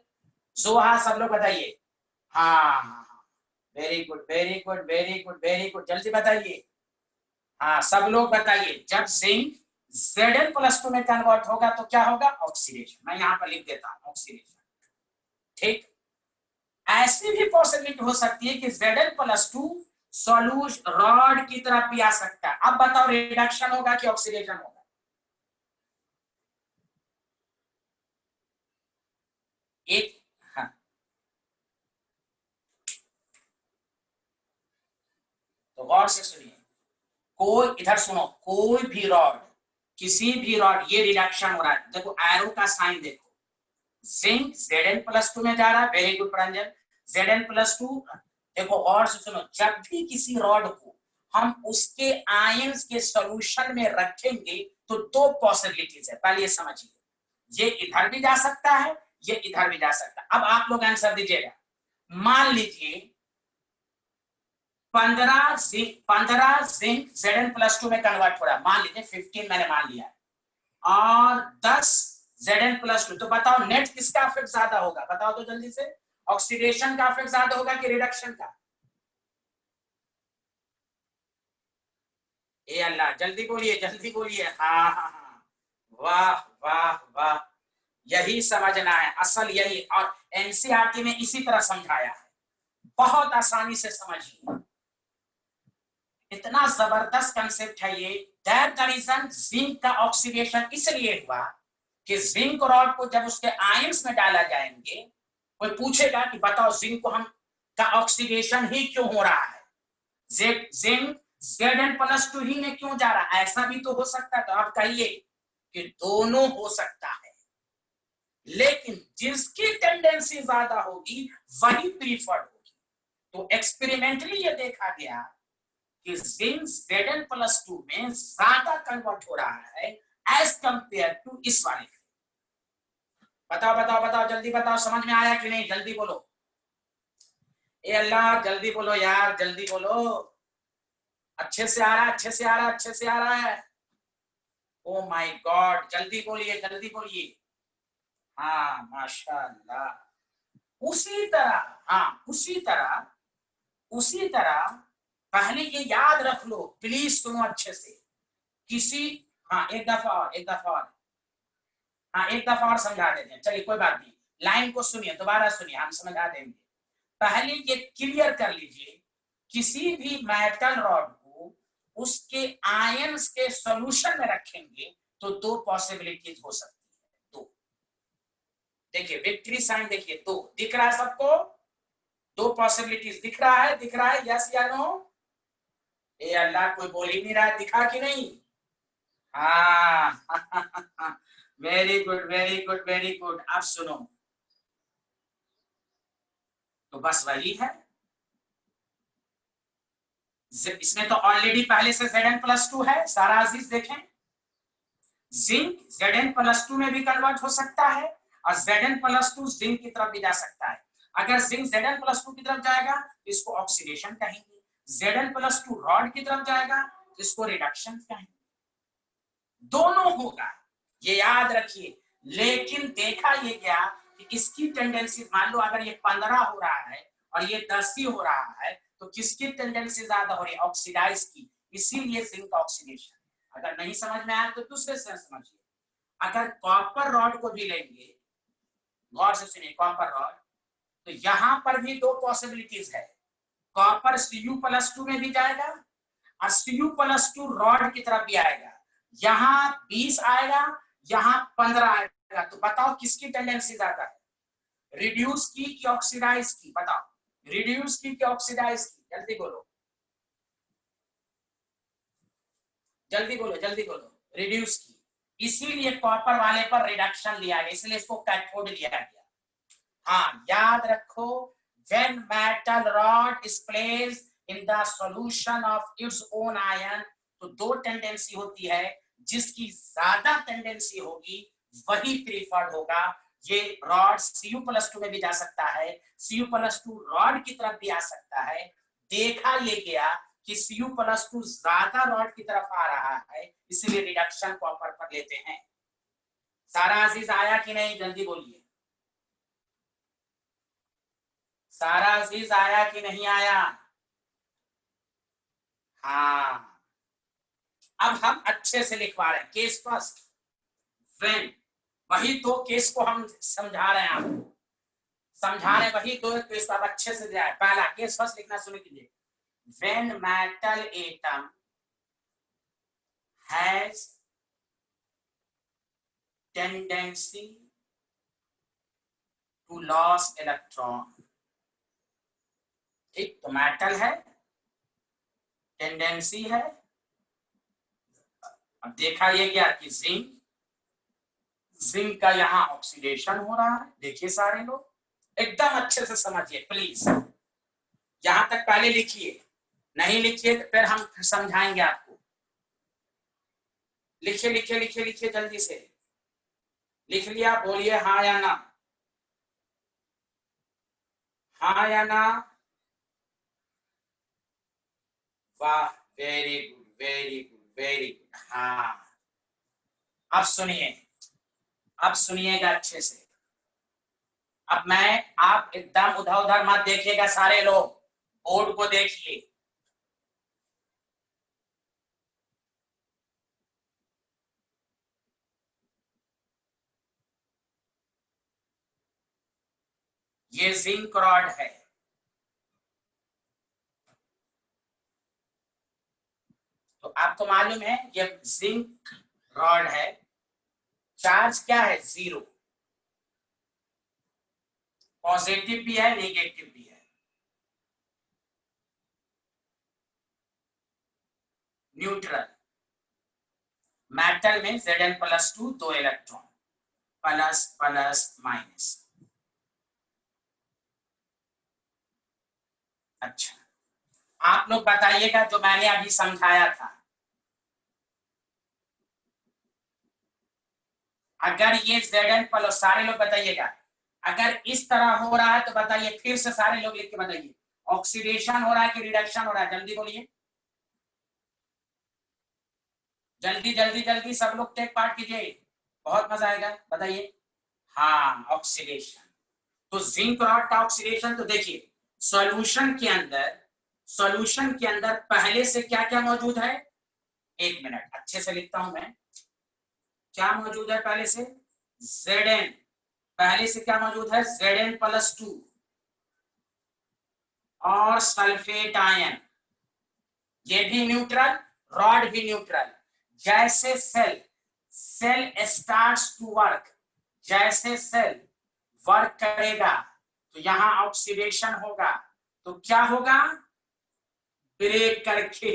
जोहा, सब लोग बताइए। हाँ, very good very good very good very good, जल्दी बताइए। हाँ, सब लोग बताइए। जब जिंक Zn+2 में कन्वर्ट होगा तो क्या होगा? ऑक्सीडेशन। मैं यहाँ पर लिख देता हूँ ऑक्सीडेशन। ठीक, ऐसी भी पॉसिबिलिटी हो सकती है कि Zn+2 सॉल्यूशन रॉड की तरफ भी आ सकता है। अब बताओ रिडक्शन होगा कि ऑक्सीडेशन होगा? एक, हाँ, तो गौर से सुनिए। कोई इधर सुनो, कोई भी रॉड, किसी भी रॉड, ये रिडक्शन हो रहा है, देखो एरो का साइन देखो। जिंक Zn+2 में जा रहा है, वेरी गुड प्रांजल। Zn+2, देखो और से सुनो, जब भी किसी रॉड को हम उसके आयंस के सॉल्यूशन में रखेंगे तो दो पॉसिबिलिटीज है, पहले ये समझिए। ये इधर भी जा सकता है, ये इधर भी जा सकता है। अब आप लोग आंसर दीजिएगा। मान लीजिए 15 जिंक Zn+2 में कन्वर्ट हो रहा है, मान लीजिए 15 मैंने मान लिया है, और 10 Zn+2, तो बताओ नेट किसका इफेक्ट ज्यादा होगा? बताओ तो जल्दी से। ऑक्सीडेशन का इफेक्ट ज्यादा होगा कि रिडक्शन का? ए अल्लाह, जल्दी बोलिए जल्दी बोलिए। हाँ हाँ हाँ, वाह वाह वाह, यही समझना है असल, यही। और एनसीईआरटी में इसी तरह समझाया है, बहुत आसानी से समझिए। इतना जबरदस्त कंसेप्ट है ये। दैट द रीजन जिंक का ऑक्सीडेशन इसलिए हुआ कि जिंक रॉड को जब उसके आयंस में डाला जाएंगे, कोई पूछेगा कि बताओ जिंक को हम का ऑक्सीडेशन ही क्यों हो रहा है, जिंक Zn+2 ही में क्यों जा रहा है? ऐसा भी तो हो सकता है। तो आप कहिए कि दोनों हो सकता है, लेकिन जिसकी टेंडेंसी ज्यादा होगी वही प्रीफर्ड होगी। तो एक्सपेरिमेंटली ये देखा गया कि जिंक Zn+2 में ज्यादा कन्वर्ट हो रहा है एज कंपेयर टू इस वाले। बताओ बताओ बताओ, जल्दी बताओ, समझ में आया कि नहीं? जल्दी बोलो। ए अल्लाह, जल्दी बोलो यार, जल्दी बोलो। अच्छे से आ रहा है, अच्छे से आ रहा है, अच्छे से आ रहा है। ओ माय गॉड, जल्दी बोलिए जल्दी बोलिए। हाँ माशाल्लाह। उसी तरह, हाँ उसी तरह पहले ये याद रख लो, प्लीज सुनो अच्छे से। किसी, हाँ एक दफा और, एक दफा और, हाँ एक दफा और समझा देते हैं, चलिए कोई बात नहीं। लाइन को सुनिए, दोबारा सुनिए, हम समझा देंगे। पहले ये क्लियर कर लीजिए, किसी भी मेटल रॉड को उसके आयंस के सॉल्यूशन में रखेंगे तो दो पॉसिबिलिटीज हो सकती है, दो। देखिए विक्ट्री साइन, देखिए दो दिख रहा है सबको? दो पॉसिबिलिटीज दिख रहा है, दिख रहा है, यस या नो? ए अल्लाह, कोई बोल ही नहीं रहा है, दिखा कि नहीं? हाँ very good very good very good. अब सुनो, तो बस वही है। इसमें तो ऑलरेडी पहले से Zn+2 है, सारा अजीज देखें। जिंक Zn+2 में भी कन्वर्ट हो सकता है और Zn+2 जिंक की तरफ भी जा सकता है। अगर जिंक Zn+2 की तरफ जाएगा तो इसको ऑक्सीडेशन कहेंगे, Zn+2 रॉड की तरफ जाएगा तो इसको रिडक्शन कहेंगे। दोनों होगा, ये याद रखिए। लेकिन देखा ये गया कि इसकी टेंडेंसी, मान लो अगर ये 15 हो रहा है और ये 10 ही हो रहा है, तो किसकी टेंडेंसी ज्यादा हो रही है? ऑक्सीडाइज की, इसीलिए जिंक ऑक्सीडेशन। अगर नहीं समझ में आया तो दूसरे से समझिए। अगर कॉपर रॉड को भी लेंगे, गौर से सुनिए, कॉपर रॉड, तो यहां पर भी दो पॉसिबिलिटीज है। कॉपर Cu+2 में भी जाएगा और Cu+2 रॉड की तरफ भी आएगा। यहाँ 20 आएगा, यहाँ 15 आएगा, तो बताओ किसकी टेंडेंसी ज्यादा है? रिड्यूस की कि ऑक्सीडाइज की? बताओ, रिड्यूस की कि ऑक्सीडाइज की? जल्दी बोलो जल्दी बोलो जल्दी बोलो। रिड्यूस की, इसीलिए कॉपर वाले पर रिडक्शन लिया गया, इसलिए इसको कैथोड लिया गया। हाँ याद रखो, When metal rod is placed in the solution of its own ion, तो दो टेंडेंसी होती है, जिसकी ज्यादा टेंडेंसी होगी वही प्रीफर्ड होगा। ये रॉड Cu+2 में भी जा सकता है, Cu+2 रॉड की तरफ भी आ सकता है। देखा ये गया कि Cu+2 ज्यादा रॉड की तरफ आ रहा है, इसलिए रिडक्शन कॉपर पर लेते हैं। सारा अजीज आया कि नहीं, जल्दी बोलिए। सारा अजीज आया कि नहीं आया? हाँ, अब हम अच्छे से लिखवा रहे हैं। केस फर्स्ट, व्हेन, वही दो केस को हम समझा रहे हैं, आपको समझा रहे हैं वही दो केस को आप अच्छे से दिया है। पहला केस फर्स्ट लिखना शुरू कीजिए। When metal atom has tendency to loss electron. ठीक, तो मेटल है, टेंडेंसी है। अब देखा ये क्या कि जिंक का यहाँ ऑक्सीडेशन हो रहा है। देखिए सारे लोग एकदम अच्छे से समझिए प्लीज। यहां तक पहले लिखिए, नहीं लिखिए तो फिर हम समझाएंगे आपको। लिखिए लिखिए लिखिए लिखिए, जल्दी से लिख लिया, बोलिए हाँ या ना, हाँ या ना। वाह, very good very good very good. हाँ, अब सुनिए, अब सुनिएगा अच्छे से। अब आप एकदम उधर उधर मत देखिएगा, सारे लोग बोर्ड को देखिए। ये जिंक रॉड है, तो आपको मालूम है ये जिंक रॉड है। चार्ज क्या है? 0। पॉजिटिव भी है, नेगेटिव भी है। न्यूट्रल। मेटल में Zn+2 2 electron, plus plus minus. अच्छा, आप लोग बताइएगा जो मैंने अभी समझाया था। अगर ये Zn+, सारे लोग बताइएगा, अगर इस तरह हो रहा है तो बताइए, फिर से सारे लोग लिख के बताइए, ऑक्सीडेशन हो रहा है कि रिडक्शन हो रहा है? जल्दी बोलिए, जल्दी जल्दी जल्दी सब लोग टेक पार्ट कीजिए, बहुत मजा आएगा। बताइए। हाँ, ऑक्सीडेशन। तो जिंक रॉड का ऑक्सीडेशन, तो देखिए सॉल्यूशन के अंदर, सॉल्यूशन के अंदर पहले से क्या क्या मौजूद है? एक मिनट, अच्छे से लिखता हूं मैं। क्या मौजूद है पहले से? Zn। पहले से क्या मौजूद है? Zn+2 और सल्फेट आयन। ये भी न्यूट्रल, रॉड भी न्यूट्रल। जैसे सेल स्टार्ट्स टू वर्क, जैसे सेल वर्क करेगा तो यहां ऑक्सीडेशन होगा, तो क्या होगा? ब्रेक करके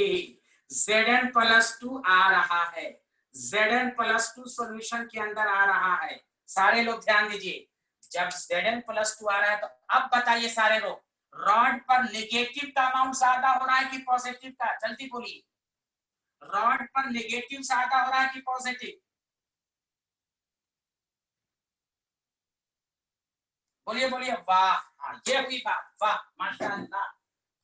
Zn+2 आ रहा है, Zn+2 सॉल्यूशन के अंदर आ रहा है। सारे लोग ध्यान दीजिए, जब Zn+2 आ रहा है तो अब बताइए सारे लोग, रॉड पर नेगेटिव का अमाउंट ज्यादा हो रहा है कि पॉजिटिव का? जल्दी बोलिए, रॉड पर नेगेटिव ज्यादा हो रहा है कि पॉजिटिव? बोलिए बोलिए, वाह। हाँ, ये हुई बात, वाह माशाअल्लाह,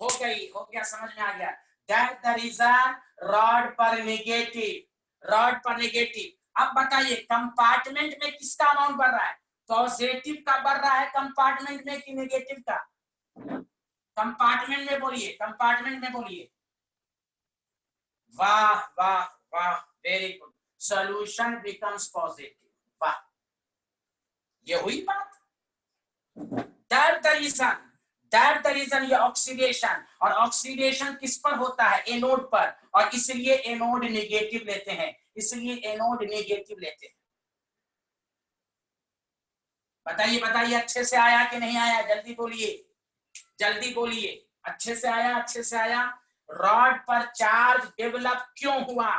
हो गई, हो गया, समझ में आ गया। दैट द रीजन रॉड पर नेगेटिव, रॉड पर नेगेटिव। अब बताइए कंपार्टमेंट में किसका अमाउंट बढ़ रहा है? पॉजिटिव का बढ़ रहा है कंपार्टमेंट में कि नेगेटिव का? कंपार्टमेंट में बोलिए, कंपार्टमेंट में बोलिए। वाह वाह वाह, very good, solution becomes positive. वाह, ये हुई बात। That the reason, that the reason ये ऑक्सीडेशन, और ऑक्सीडेशन किस पर होता है? एनोड पर, और इसलिए एनोड नेगेटिव लेते हैं, इसलिए एनोड नेगेटिव लेते हैं। बताइए बताइए, अच्छे से आया कि नहीं आया? जल्दी बोलिए, जल्दी बोलिए, अच्छे से आया, अच्छे से आया। रॉड पर चार्ज डेवलप क्यों हुआ,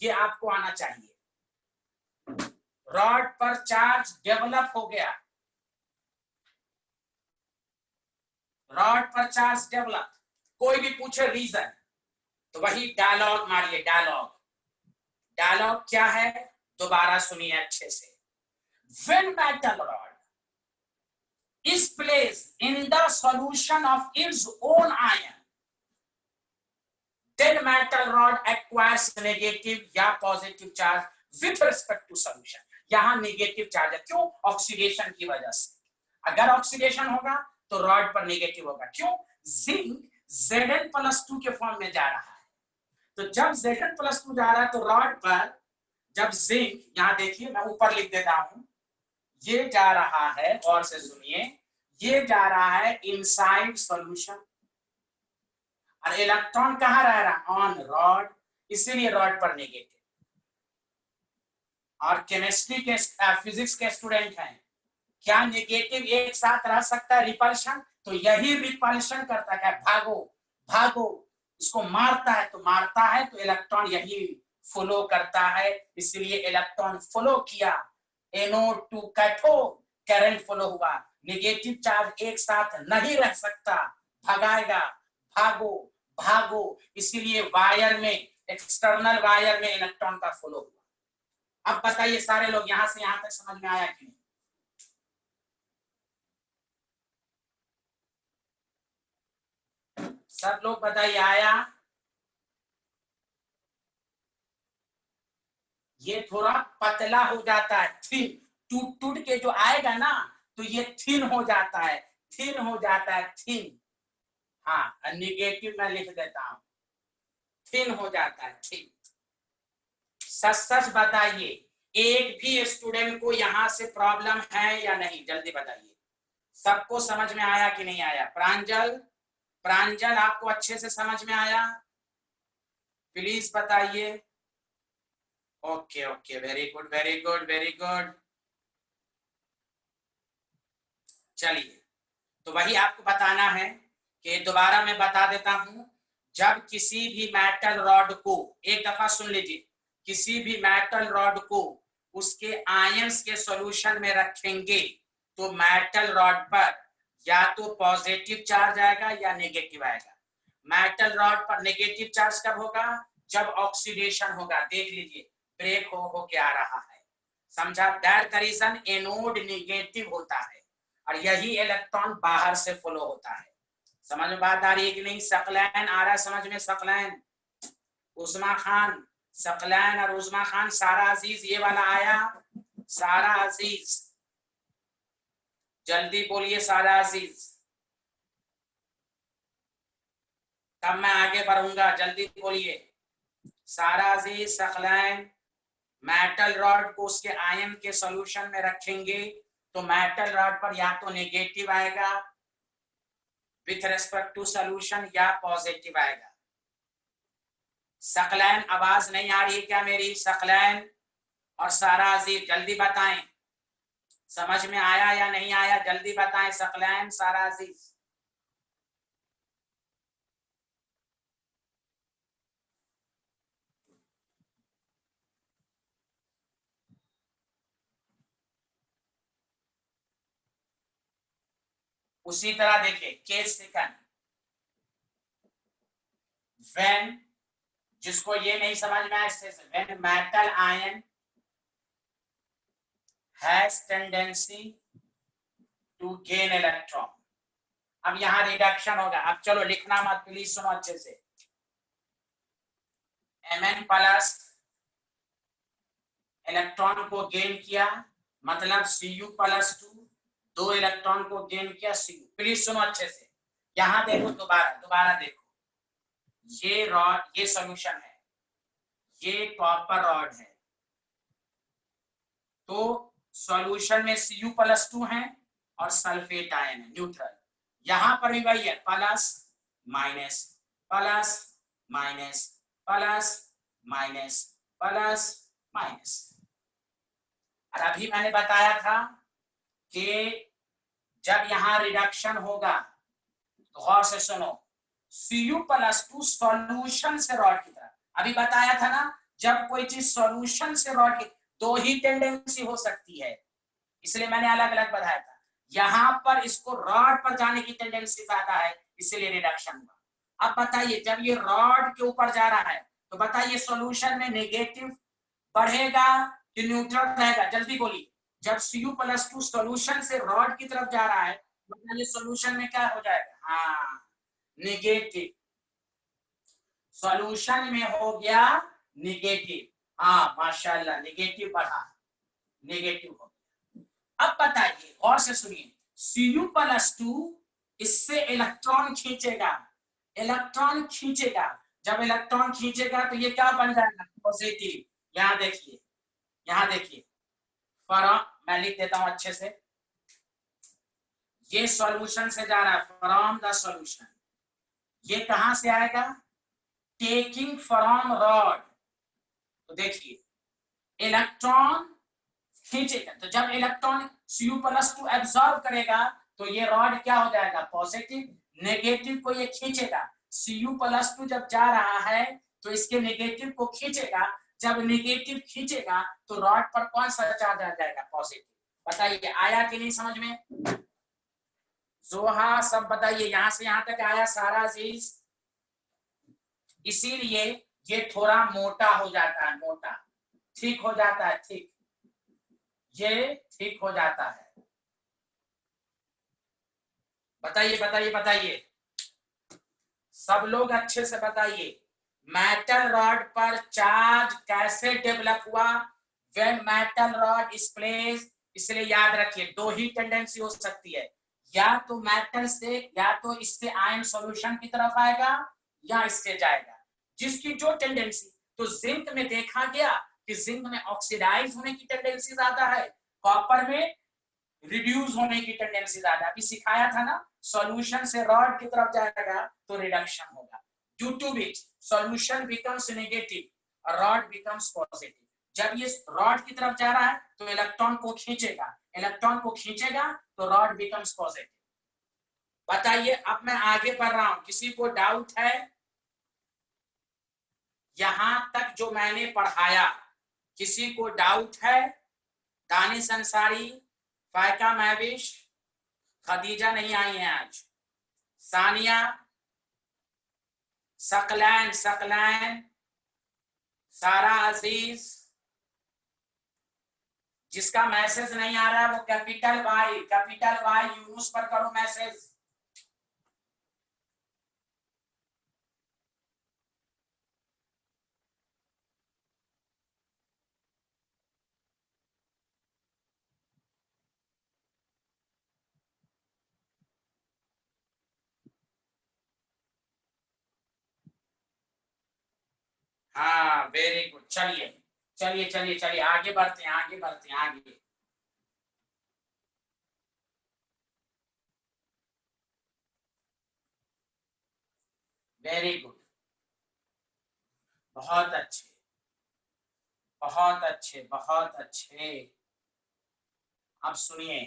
ये आपको आना चाहिए। रॉड पर चार्ज डेवलप हो गया, रॉड पर चार्ज डेवलप, कोई भी पूछे रीजन तो वही डायलॉग मारिए, डायलॉग। डायलॉग क्या है दोबारा सुनिए अच्छे से। When metal rod is placed in the solution of its own ion, then metal rod acquires negative या positive charge with respect to solution। यहां नेगेटिव चार्ज है, क्यों? ऑक्सीडेशन की वजह से। अगर ऑक्सीडेशन होगा तो रॉड पर नेगेटिव होगा, क्यों? जिंक Zn+2 के फॉर्म में जा रहा है, तो जब Zn+2 जा रहा है तो रॉड पर जब जिंक, यहां देखिए मैं ऊपर लिख देता हूं, ये जा रहा है, और से सुनिए, ये जा रहा है इनसाइड सॉल्यूशन और इलेक्ट्रॉन कहां रह रहा है? ऑन रॉड, इसीलिए रॉड पर नेगेटिव। और केमिस्ट्री के फिजिक्स के स्टूडेंट हैं, क्या नेगेटिव एक साथ रह सकता है? रिपल्शन, तो यही रिपल्शन करता है, भागो भागो, इसको मारता है तो इलेक्ट्रॉन यही फॉलो करता है, इसलिए इलेक्ट्रॉन फॉलो किया, anode to cathode, current follow हुआ। नेगेटिव चार्ज एक साथ नहीं रह सकता, भगाएगा, भागो भागो, इसीलिए वायर में, एक्सटर्नल वायर में इलेक्ट्रॉन का फॉलो हुआ। अब बताइए सारे लोग, यहां से यहां तक समझ में आया कि नहीं? सब लोग बताइए, आया? ये थोड़ा पतला हो जाता है, थिन, टूट टूट के जो आएगा ना तो ये थिन हो जाता है, थिन हो जाता है, थिन। हाँ, निगेटिव मैं लिख देता हूं, थिन हो जाता है, थिन। सच सच बताइए, एक भी स्टूडेंट को यहां से प्रॉब्लम है या नहीं? जल्दी बताइए, सबको समझ में आया कि नहीं आया? प्रांजल, प्रांजल आपको अच्छे से समझ में आया? प्लीज बताइए। Okay okay, very good very good very good. चलिए, तो वही आपको बताना है कि दोबारा मैं बता देता हूं, जब किसी भी मेटल रॉड को, एक दफा सुन लीजिए, किसी भी मेटल रॉड को उसके आयंस के सॉल्यूशन में रखेंगे तो मेटल रॉड पर या तो पॉजिटिव चार्ज आएगा या नेगेटिव आएगा। मेटल रॉड पर नेगेटिव चार्ज कब होगा? जब ऑक्सीडेशन होगा। देख लीजिए, ब्रेक हो के आ रहा है, समझा? That the reason anode negative होता है और यही इलेक्ट्रॉन बाहर से फ्लो होता है। समझ में बात आ रही है कि नहीं? सकलैन आ रहा है समझ में? सकलैन, उस्मा खान, सकलैन और उस्मा खान, सारा अजीज, ये वाला आया? सारा अजीज जल्दी बोलिए, सारा अजीज, तब मैं आगे बढ़ूंगा, जल्दी बोलिए। सारा अजीज, सकलैन, मेटल रॉड को उसके आयन के सॉल्यूशन में रखेंगे तो मेटल रॉड पर या तो नेगेटिव आएगा विथ रेस्पेक्ट टू सॉल्यूशन या पॉजिटिव आएगा। सकलैन, आवाज नहीं आ रही है क्या मेरी? सकलैन और सारा अजीज जल्दी बताएं, समझ में आया या नहीं आया? जल्दी बताएं सकलैन, सारा अजीज। उसी तरह देखिए, केस सेकंड, व्हेन, जिसको ये नहीं समझ में आया, when metal ion has tendency to gain electron. अब यहां रिडक्शन होगा। अब चलो लिखना मत, प्लीज सुनो अच्छे से। Mn प्लस इलेक्ट्रॉन को गेन किया, मतलब Cu+2, 2 इलेक्ट्रॉन को गेन किया Cu। प्लीज सुनो अच्छे से, यहां देखो, दोबारा दोबारा देखो, ये रॉड, ये सॉल्यूशन है, ये कॉपर रॉड है, तो सॉल्यूशन में Cu+2 है और सल्फेट आयन है, न्यूट्रल। यहां पर भी वही है, plus minus plus minus plus minus plus minus. और अभी मैंने बताया था कि जब यहां रिडक्शन होगा तो गौर से सुनो, Cu+2 सॉल्यूशन से रॉड की तरफ, अभी बताया था ना, जब कोई चीज सॉल्यूशन से रॉड की, दो ही टेंडेंसी हो सकती है, इसलिए मैंने अलग अलग बताया था। यहां पर इसको रॉड पर जाने की टेंडेंसी ज्यादा है, इसलिए रिडक्शन हुआ। अब बताइए जब ये रॉड के ऊपर जा रहा है तो बताइए सॉल्यूशन में नेगेटिव बढ़ेगा कि न्यूट्रल रहेगा, जल्दी बोलिए। जब Cu+2 सॉल्यूशन से रॉड की तरफ जा रहा है बताइए सॉल्यूशन में क्या हो जाएगा, हाँ नेगेटिव, सॉल्यूशन में हो गया नेगेटिव, हाँ माशाल्लाह नेगेटिव बढ़ा, नेगेटिव हो गया। अब बताइए और से सुनिए, Cu+2 इससे इलेक्ट्रॉन खींचेगा, इलेक्ट्रॉन खींचेगा, जब इलेक्ट्रॉन खींचेगा तो ये क्या बन जाएगा, पॉजिटिव। यहां देखिए, यहां देखिए फ्रॉम, मैं लिख देता हूं अच्छे से, ये सॉल्यूशन से जा रहा है फ्रॉम द सॉल्यूशन, ये कहां से आएगा, टेकिंग फ्रॉम रॉड। तो देखिए इलेक्ट्रॉन खींचेगा, तो जब इलेक्ट्रॉन Cu+2 एब्सॉर्ब करेगा तो ये रॉड क्या हो जाएगा, पॉजिटिव, नेगेटिव को ये खींचेगा। Cu+2 जब जा रहा है तो इसके नेगेटिव को खींचेगा, जब नेगेटिव खींचेगा तो रॉड पर कौन सा चार्ज आ जाएगा, पॉजिटिव। बताइए आया कि नहीं समझ में, जोहा सब बताइए, यहां से यहां तक आया सारा चीज। इसीलिए ये थोड़ा मोटा हो जाता है, मोटा, ठीक हो जाता है, ठीक, ये ठीक हो जाता है। बताइए बताइए बताइए सब लोग अच्छे से बताइए, मेटल रॉड पर चार्ज कैसे डेवलप हुआ, when metal rod is placed. इसलिए याद रखिए दो ही टेंडेंसी हो सकती है, या तो मेटल से, या तो इससे आयन सॉल्यूशन की तरफ आएगा या इससे जाएगा, जिसकी जो टेंडेंसी। तो जिंक में देखा गया कि जिंक में ऑक्सीडाइज होने की टेंडेंसी ज्यादा है, कॉपर में रिड्यूस होने की टेंडेंसी ज्यादा। अभी सिखाया था ना, सॉल्यूशन से रॉड की तरफ जाएगा तो रिडक्शन होगा, due to which solution becomes negative और रॉड बिकम्स पॉजिटिव। जब ये रॉड की तरफ जा रहा है तो इलेक्ट्रॉन को खींचेगा, इलेक्ट्रॉन को खींचेगा तो रॉड बिकम्स पॉजिटिव। बताइए अब मैं आगे बढ़ रहा हूं, किसी को डाउट है, यहां तक जो मैंने पढ़ाया किसी को डाउट है? दानिश अंसारी, फायका महविश, खदीजा नहीं आई है आज, सानिया, सकलैन, सकलैन, सारा अजीज, जिसका मैसेज नहीं आ रहा है वो कैपिटल वाई यूनुस पर करो मैसेज। हाँ वेरी गुड, चलिए चलिए चलिए चलिए आगे बढ़ते हैं, आगे बढ़ते हैं, आगे। वेरी गुड, बहुत अच्छे, बहुत अच्छे, बहुत अच्छे। अब सुनिए,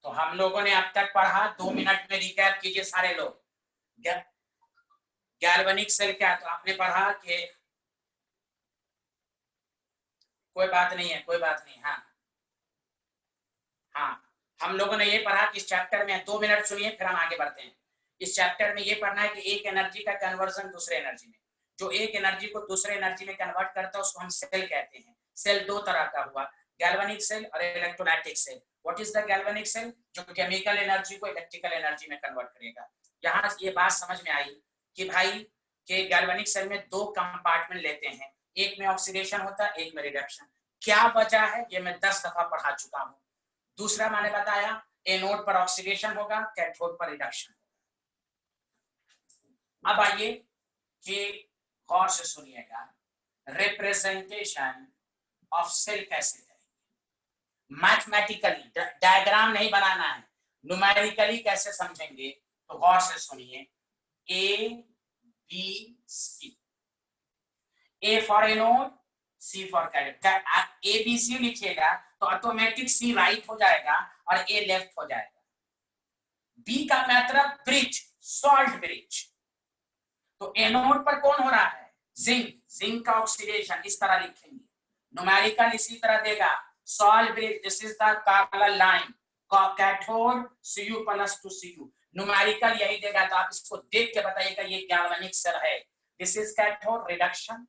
तो हम लोगों ने अब तक पढ़ा, 2 मिनट में रिकैप कीजिए सारे लोग। गैल्वेनिक सेल क्या, तो आपने पढ़ा कि, कोई बात नहीं है, कोई बात नहीं, हाँ हाँ, हम लोगों ने ये पढ़ा कि इस चैप्टर में, 2 मिनट सुनिए फिर हम आगे बढ़ते हैं। इस चैप्टर में ये पढ़ना है कि एक एनर्जी का कन्वर्जन दूसरे एनर्जी में, जो एक एनर्जी को दूसरे एनर्जी में कन्वर्ट करता है उसको हम सेल कहते हैं। सेल दो तरह का हुआ, गैल्वेनिक सेल और electrolytic cell. What is the galvanic cell? जो केमिकल एनर्जी को इलेक्ट्रिकल एनर्जी में कन्वर्ट करेगा। यहाँ ये बात समझ में आई कि भाई के गैल्वेनिक सेल में 2 कंपार्टमेंट लेते हैं, एक में ऑक्सीडेशन होता है, एक में रिडक्शन। क्या वजह है ये मैं 10 दफा पढ़ा चुका हूँ। दूसरा मैंने बताया एनोड पर ऑक्सीडेशन होगा, कैथोड पर रिडक्शन होगा। अब आइए कि गौर से सुनिएगा, रिप्रेजेंटेशन ऑफ सेल कैसे करेंगे, मैथमेटिकली, डायग्राम नहीं बनाना है, न्यूमेरिकली कैसे समझेंगे, तो गौर से सुनिए। A B C, A for anode, C for cathode. A B C लिखिएगा तो ऑटोमेटिक सी राइट हो जाएगा और ए लेफ्ट हो जाएगा। बी का मतलब ब्रिज, सॉल्ट ब्रिज। तो एनोड पर कौन हो रहा है, जिंक, जिंक का ऑक्सीडेशन, इस तरह लिखेंगे। न्यूमेरिकल इसी तरह देगा, salt bridge, this is the parallel line, cathode Cu plus two Cu, numerical यही देगा। तो आप इसको देख के बताइएगा ये गैल्वेनिक सेल है। दिस इज कैथोड रिडक्शन,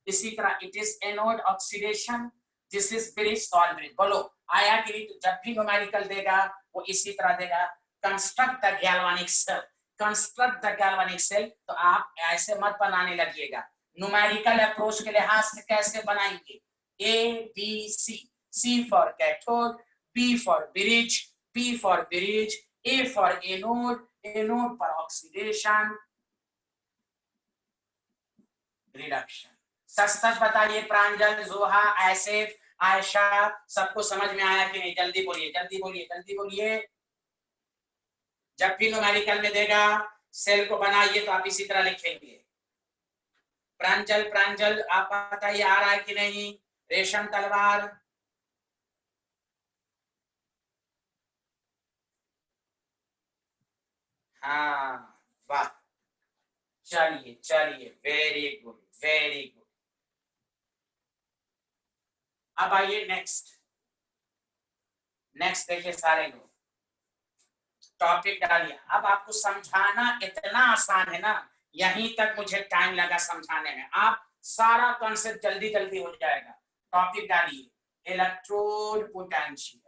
इसी तरह it is anode oxidation, this is bridge solvent. बोलो आया कि नहीं? तो जब भी न्यूमेरिकल देगा वो इसी तरह देगा, construct the galvanic cell, construct the galvanic cell. तो आप ऐसे मत बनाने लगिएगा, न्यूमेरिकल अप्रोच के लिहाज से कैसे बनाएंगे? A B C, C for cathode, B for bridge, P for bridge, A for anode, anode for oxidation, reduction। सच सच बताइए प्रांजल, जोहा, आसिफ, आयशा, सबको समझ में आया कि नहीं? जल्दी बोलिए, जल्दी बोलिए, जल्दी बोलिए। जब भी न्यूमेरिकल में देगा सेल को बनाइए तो आप इसी तरह लिखेंगे। प्रांजल, प्रांजल आप बताइए आ रहा है कि नहीं? रेशम तलवार, हाँ वाह, चलिए चलिए, वेरी गुड वेरी गुड। अब आइए नेक्स्ट, नेक्स्ट देखिए सारे लोग टॉपिक डालिए। अब आपको समझाना इतना आसान है ना, यहीं तक मुझे टाइम लगा समझाने में, आप सारा कॉन्सेप्ट जल्दी जल्दी हो जाएगा। टॉपिक डालिए, इलेक्ट्रोड पोटेंशियल।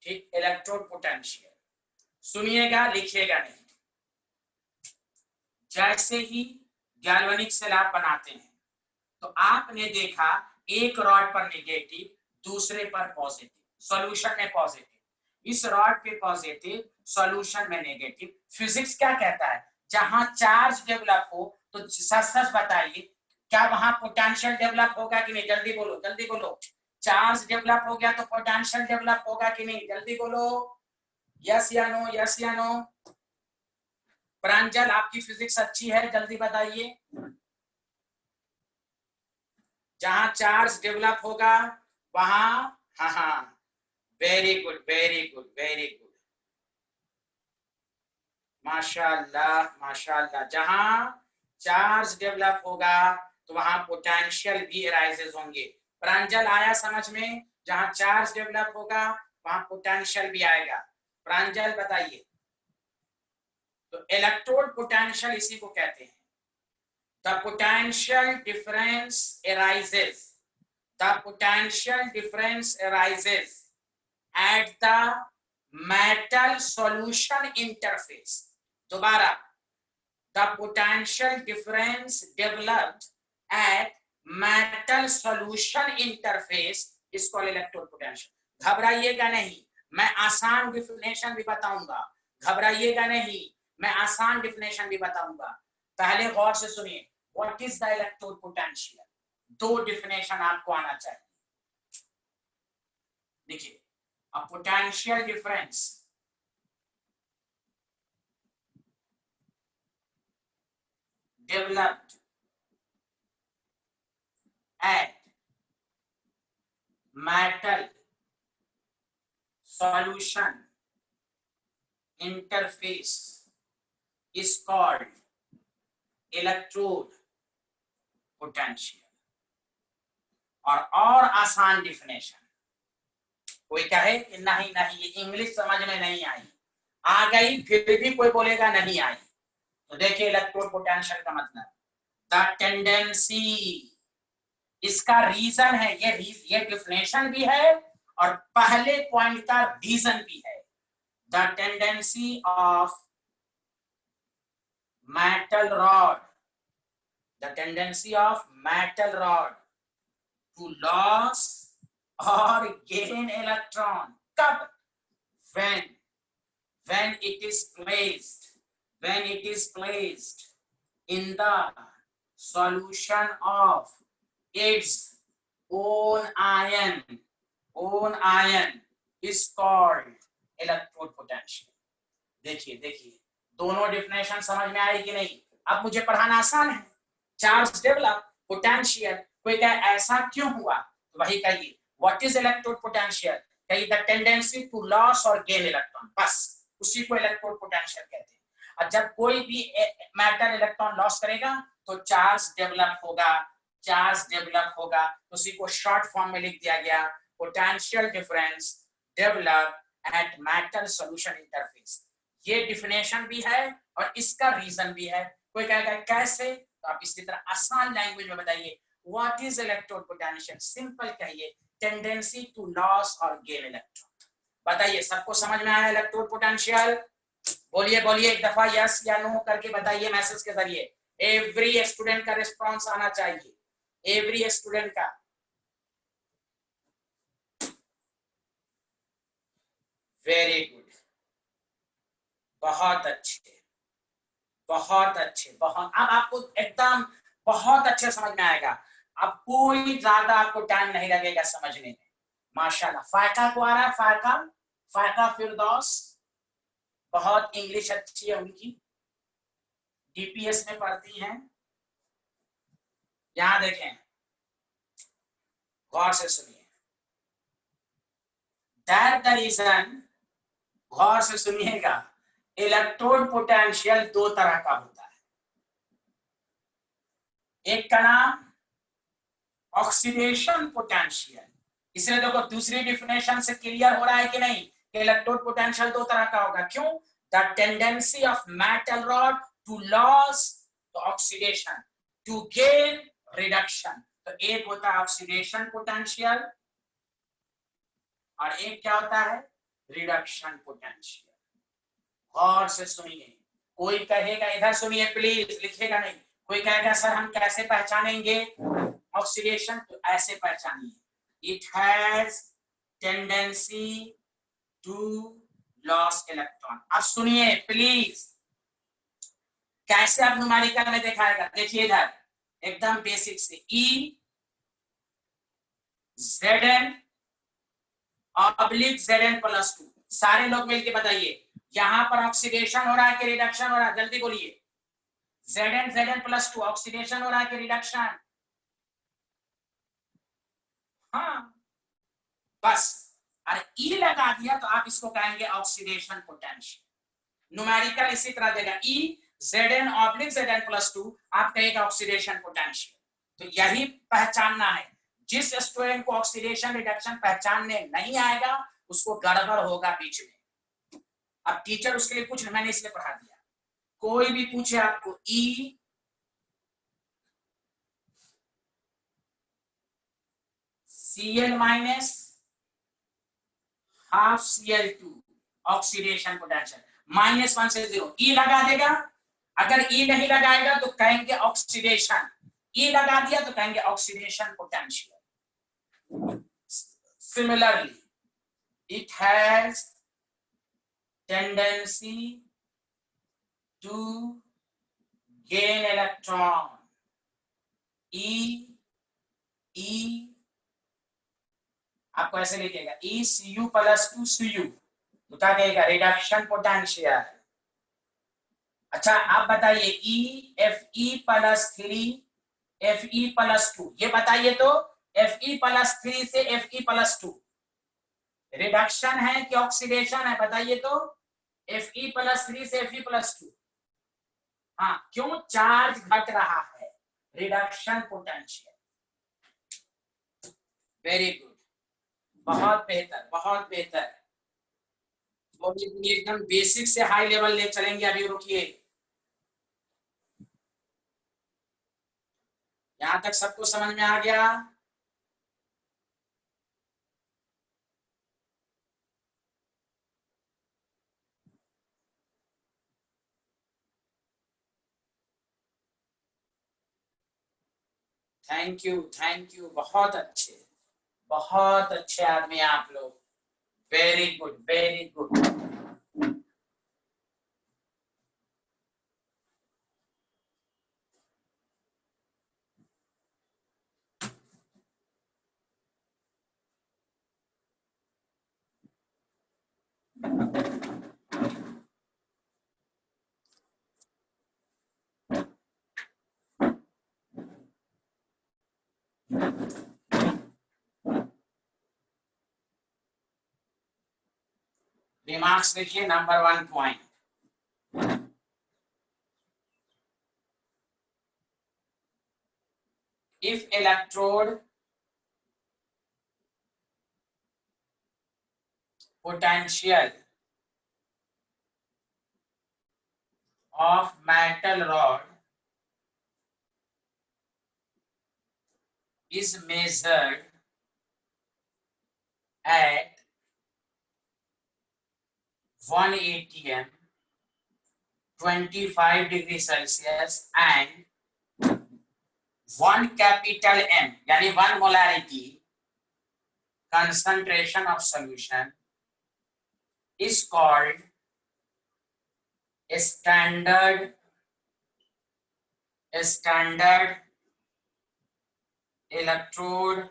ठीक, इलेक्ट्रोड पोटेंशियल सुनिएगा, लिखिएगा नहीं। जैसे ही गैल्वेनिक सेल आप बनाते हैं तो आपने देखा एक रॉड पर नेगेटिव, दूसरे पर पॉजिटिव, सॉल्यूशन में पॉजिटिव, इस रॉड पे पॉजिटिव, सॉल्यूशन में नेगेटिव। फिजिक्स क्या कहता है? जहां चार्ज डेवलप हो तो सच सच बताइए, क्या वहां पोटेंशियल डेवलप होगा कि नहीं? जल्दी बोलो, जल्दी बोलो। चार्ज डेवलप हो गया तो पोटेंशियल डेवलप होगा कि नहीं? जल्दी बोलो, यस या नो, यस या नो। प्रांजल आपकी फिजिक्स अच्छी है, जल्दी बताइए। जहां चार्ज डेवलप होगा वहां, हाँ हाँ, very good very good very good, माशाल्लाह माशाल्लाह। जहां चार्ज डेवलप होगा तो वहां पोटेंशियल भी अराइजेस होंगे। प्रांजल आया समझ में? जहां चार्ज डेवलप होगा वहां पोटेंशियल भी आएगा। प्रांजल बताइए। तो इलेक्ट्रोड पोटेंशियल इसी को कहते हैं। The potential difference arises, the potential difference arises at the metal solution interface। दोबारा, the potential difference developed at metal solution interface is called electrode potential। घबराइएगा नहीं, मैं आसान डिफिनेशन भी बताऊंगा, घबराइएगा नहीं, मैं आसान डिफिनेशन भी बताऊंगा। पहले गौर से सुनिए, what is the electrode potential? दो डिफिनेशन आपको आना चाहिए। देखिए, a potential difference developed at metal solution interface is called electrode potential। और आसान डिफिनेशन, कोई कहे कि नहीं नहीं ये इंग्लिश समझ में नहीं आई, आ गई फिर भी कोई बोलेगा नहीं आई, तो देखिए इलेक्ट्रोड पोटेंशियल का मतलब द टेंडेंसी, इसका रीजन है, ये डिफिनेशन भी है और पहले पॉइंट का रीजन भी है। The tendency of metal rod, the tendency of metal rod to lose or gain electron, कब? when it is placed in the solution of its own ion is called electrode potential। देखिए देखिए, दोनों डिफिनेशन समझ में आई कि नहीं? अब मुझे पढ़ाना आसान है। चार्ज डेवलप, पोटेंशियल, कोई कहे ऐसा क्यों हुआ तो वही कहिए, व्हाट इज इलेक्ट्रोड पोटेंशियल? कहिए द टेंडेंसी टू लॉस और गेन इलेक्ट्रॉन, बस उसी को इलेक्ट्रोड पोटेंशियल कहते हैं। और जब कोई भी मेटल इलेक्ट्रॉन लॉस करेगा तो चार्ज डेवलप होगा, चार्ज डेवलप होगा, उसी को शॉर्ट फॉर्म में लिख दिया गया, potential difference develop at metal solution interface. ये डिफिनेशन भी है और इसका रीजन भी है। कोई कहेगा कैसे, तो आप इसी तरह आसान लैंग्वेज में बताइए, what is electrode potential, simple कहिए, टेंडेंसी टू लॉस और गेन इलेक्ट्रॉन। बताइए सबको समझ में आया इलेक्ट्रोड पोटेंशियल? बोलिए बोलिए एक दफा यस या नो करके बताइए मैसेज के जरिए। एवरी स्टूडेंट का रिस्पॉन्स आना चाहिए, एवरी स्टूडेंट का। वेरी गुड, बहुत अच्छे, बहुत अच्छे, बहुत। अब आपको एकदम बहुत अच्छे समझ में आएगा, अब कोई ज्यादा आपको टाइम नहीं लगेगा समझने में। माशाल्लाह। फायका को आ रहा है? फायका, फायका फिरदौस, बहुत इंग्लिश अच्छी है उनकी, डीपीएस में पढ़ती हैं। यहां देखें, गौर से सुनिए, दैट द रीजन, गौर से सुनिएगा, इलेक्ट्रोड पोटेंशियल दो तरह का होता है। एक का नाम ऑक्सीडेशन पोटेंशियल। इसलिए देखो दूसरी डिफिनेशन से क्लियर हो रहा है कि नहीं कि इलेक्ट्रोड पोटेंशियल दो तरह का होगा। क्यों? The tendency of metal rod to loss, तो ऑक्सीडेशन, टू गेन रिडक्शन। तो एक होता है ऑक्सीडेशन पोटेंशियल और एक क्या होता है? Reduction potential. गौर से सुनिए, कोई कहेगा, इधर सुनिए प्लीज, लिखेगा नहीं। कोई कहेगा सर हम कैसे पहचानेंगे ऑक्सीडेशन? तो ऐसे पहचानिए, it has tendency to lose electron। अब सुनिए प्लीज, कैसे आप न्यूमेरिकल में दिखाएगा, देखिए इधर एकदम बेसिक से, E Zn oblique Zn plus 2। सारे लोग मिलके बताइए यहां पर ऑक्सीडेशन हो रहा है कि रिडक्शन हो रहा है? जल्दी बोलिए। Zn प्लस 2 ऑक्सीडेशन हो रहा है कि रिडक्शन? हाँ, बस। अरे ई लगा दिया तो आप इसको कहेंगे ऑक्सीडेशन पोटेंशियल। न्यूमेरिकल इसी तरह देगा, ई Zn ऑब्लिक Zn प्लस 2, आप कहेगा ऑक्सीडेशन पोटेंशियल। तो यही पहचानना है। जिस स्टूडेंट को ऑक्सीडेशन रिडक्शन पहचानने नहीं आएगा उसको गड़बड़ होगा बीच में। अब टीचर उसके लिए कुछ, मैंने इसलिए पढ़ा दिया। कोई भी पूछे आपको ई Cl minus half Cl2 oxidation potential, -1 से 0, ई लगा देगा। अगर ई नहीं लगाएगा तो कहेंगे ऑक्सीडेशन, ई लगा दिया तो कहेंगे oxidation potential. Similarly it has tendency to gain electron, E आपको ऐसे लिखेगा, ECu प्लस 2 Cu, तो क्या कहेगा? Reduction potential. अच्छा आप बताइए EFe प्लस 3 Fe प्लस 2, ये बताइए तो Fe प्लस 3 से Fe प्लस 2 रिडक्शन है कि ऑक्सीडेशन है? बताइए तो। Fe प्लस 3 से Fe प्लस 2, हाँ, क्यों? चार्ज घट रहा है, रिडक्शन पोटेंशियल। वेरी गुड, बहुत बेहतर, बहुत बेहतर। एकदम बेसिक से हाई लेवल ले चलेंगे। अभी रुकिए, यहां तक सबको समझ में आ गया? थैंक यू, थैंक यू, बहुत अच्छे, बहुत अच्छे आदमी आप लोग। Very good, very good. Remarks देखिए, number 1 point, if electrode potential of metal rod is measured at 1 atm 25 degree Celsius and 1 capital M यानी 1 molarity concentration of solution is called standard electrode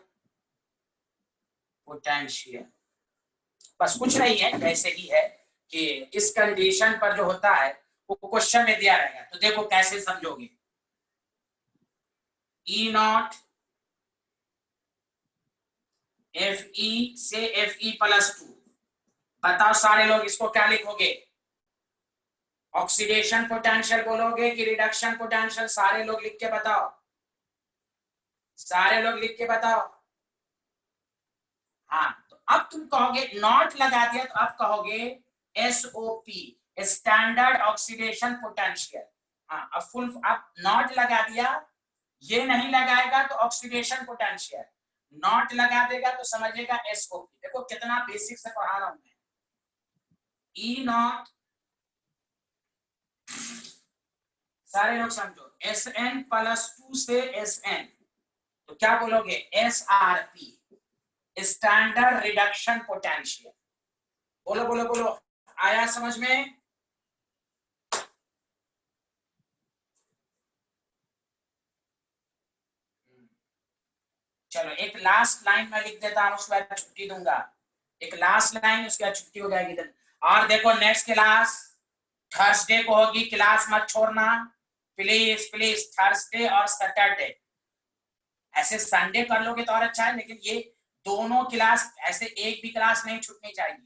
potential। बस कुछ नहीं है, वैसे ही है कि इस कंडीशन पर जो होता है वो क्वेश्चन में दिया रहेगा। तो देखो कैसे समझोगे। E नॉट Fe से Fe+2, बताओ सारे लोग इसको क्या लिखोगे? ऑक्सीडेशन पोटेंशियल बोलोगे कि रिडक्शन पोटेंशियल? सारे लोग लिख के बताओ, सारे लोग लिख के बताओ। हाँ, तो अब तुम कहोगे नॉट लगा दिया तो अब कहोगे SOP स्टैंडर्ड ऑक्सीडेशन पोटेंशियल। हाँ, अब फुल अब नॉट लगा दिया, ये नहीं लगाएगा तो ऑक्सीडेशन पोटेंशियल, नॉट लगा देगा तो समझेगा SOP। देखो कितना बेसिक से पढ़ा रहा हूं मैं। E नॉट, सारे लोग समझो, SN+2 से SN, तो क्या बोलोगे? SRP standard reduction potential. बोलो बोलो बोलो, आया समझ में? चलो एक लास्ट लाइन में लिख देता हूं, उसके बाद छुट्टी दूंगा। एक लास्ट लाइन, उसके बाद छुट्टी हो जाएगी। और देखो नेक्स्ट क्लास थर्सडे को होगी, क्लास मत छोड़ना प्लीज प्लीज। थर्सडे और सैटरडे, ऐसे संडे कर लोगे तो और अच्छा है, लेकिन ये दोनों क्लास ऐसे एक भी क्लास नहीं छूटनी चाहिए।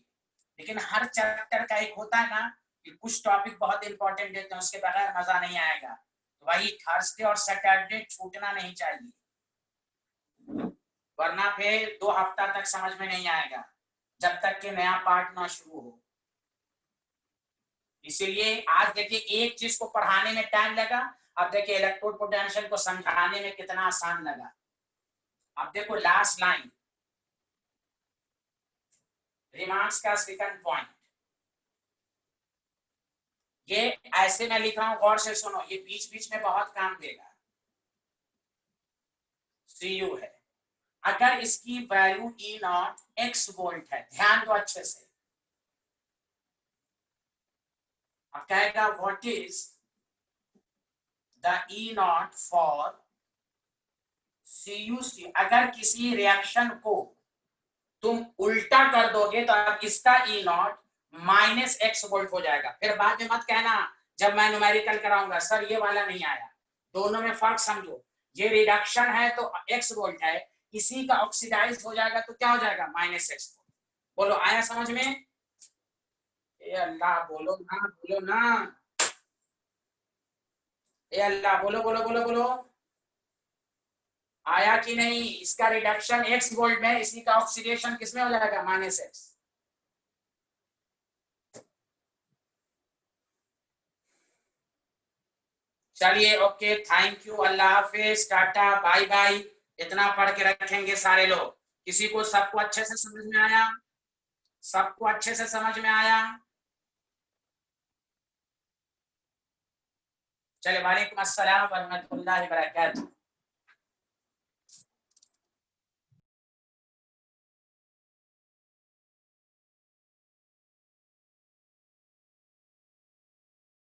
लेकिन हर चैप्टर का एक होता है ना कि कुछ टॉपिक बहुत इंपॉर्टेंट देते हैं, उसके बगैर मजा नहीं आएगा। तो भाई थर्सडे और सैटरडे छूटना नहीं चाहिए, वरना फिर 2 हफ्ता तक समझ में नहीं आएगा जब तक कि नया पार्ट ना शुरू हो। इसीलिए आज देखिए एक चीज को पढ़ाने में टाइम लगा, अब देखिए इलेक्ट्रोड पोटेंशियल को समझाने में कितना आसान लगा। अब देखो लास्ट लाइन, रिमार्क्स का सेकंड पॉइंट, ये ऐसे मैं लिख रहा हूं, गौर से सुनो, ये बीच बीच में बहुत काम देगा। CU है, अगर इसकी value E not x volt है, ध्यान दो अच्छे से। अब कहेगा what is the E not for CuC। अगर किसी रिएक्शन को तुम उल्टा कर दोगे तो अब इसका E नॉट -x वोल्ट हो जाएगा। फिर बाद में मत कहना जब मैं न्यूमेरिकल कराऊंगा सर ये वाला नहीं आया, दोनों में फर्क समझो। ये रिडक्शन है तो x वोल्ट है, इसी का ऑक्सीडाइज हो जाएगा तो क्या हो जाएगा? -x volt. बोलो आया समझ में? ए अल्लाह बोलो ना, बोलो ना, ए अल्लाह बोलो बोलो बोलो बोलो, आया कि नहीं? इसका रिडक्शन x वोल्ट में, इसी का ऑक्सीडेशन किसमें हो जाएगा? -x। चलिए ओके, थैंक यू, अल्लाह हाफिज, टाटा बाय बाय। इतना पढ़ के रखेंगे सारे लोग। किसी को सबको अच्छे से समझ में आया? सबको अच्छे से समझ में आया? चलिए, वालेकुम अस्सलाम व रहमतुल्लाहि व बरकातहू।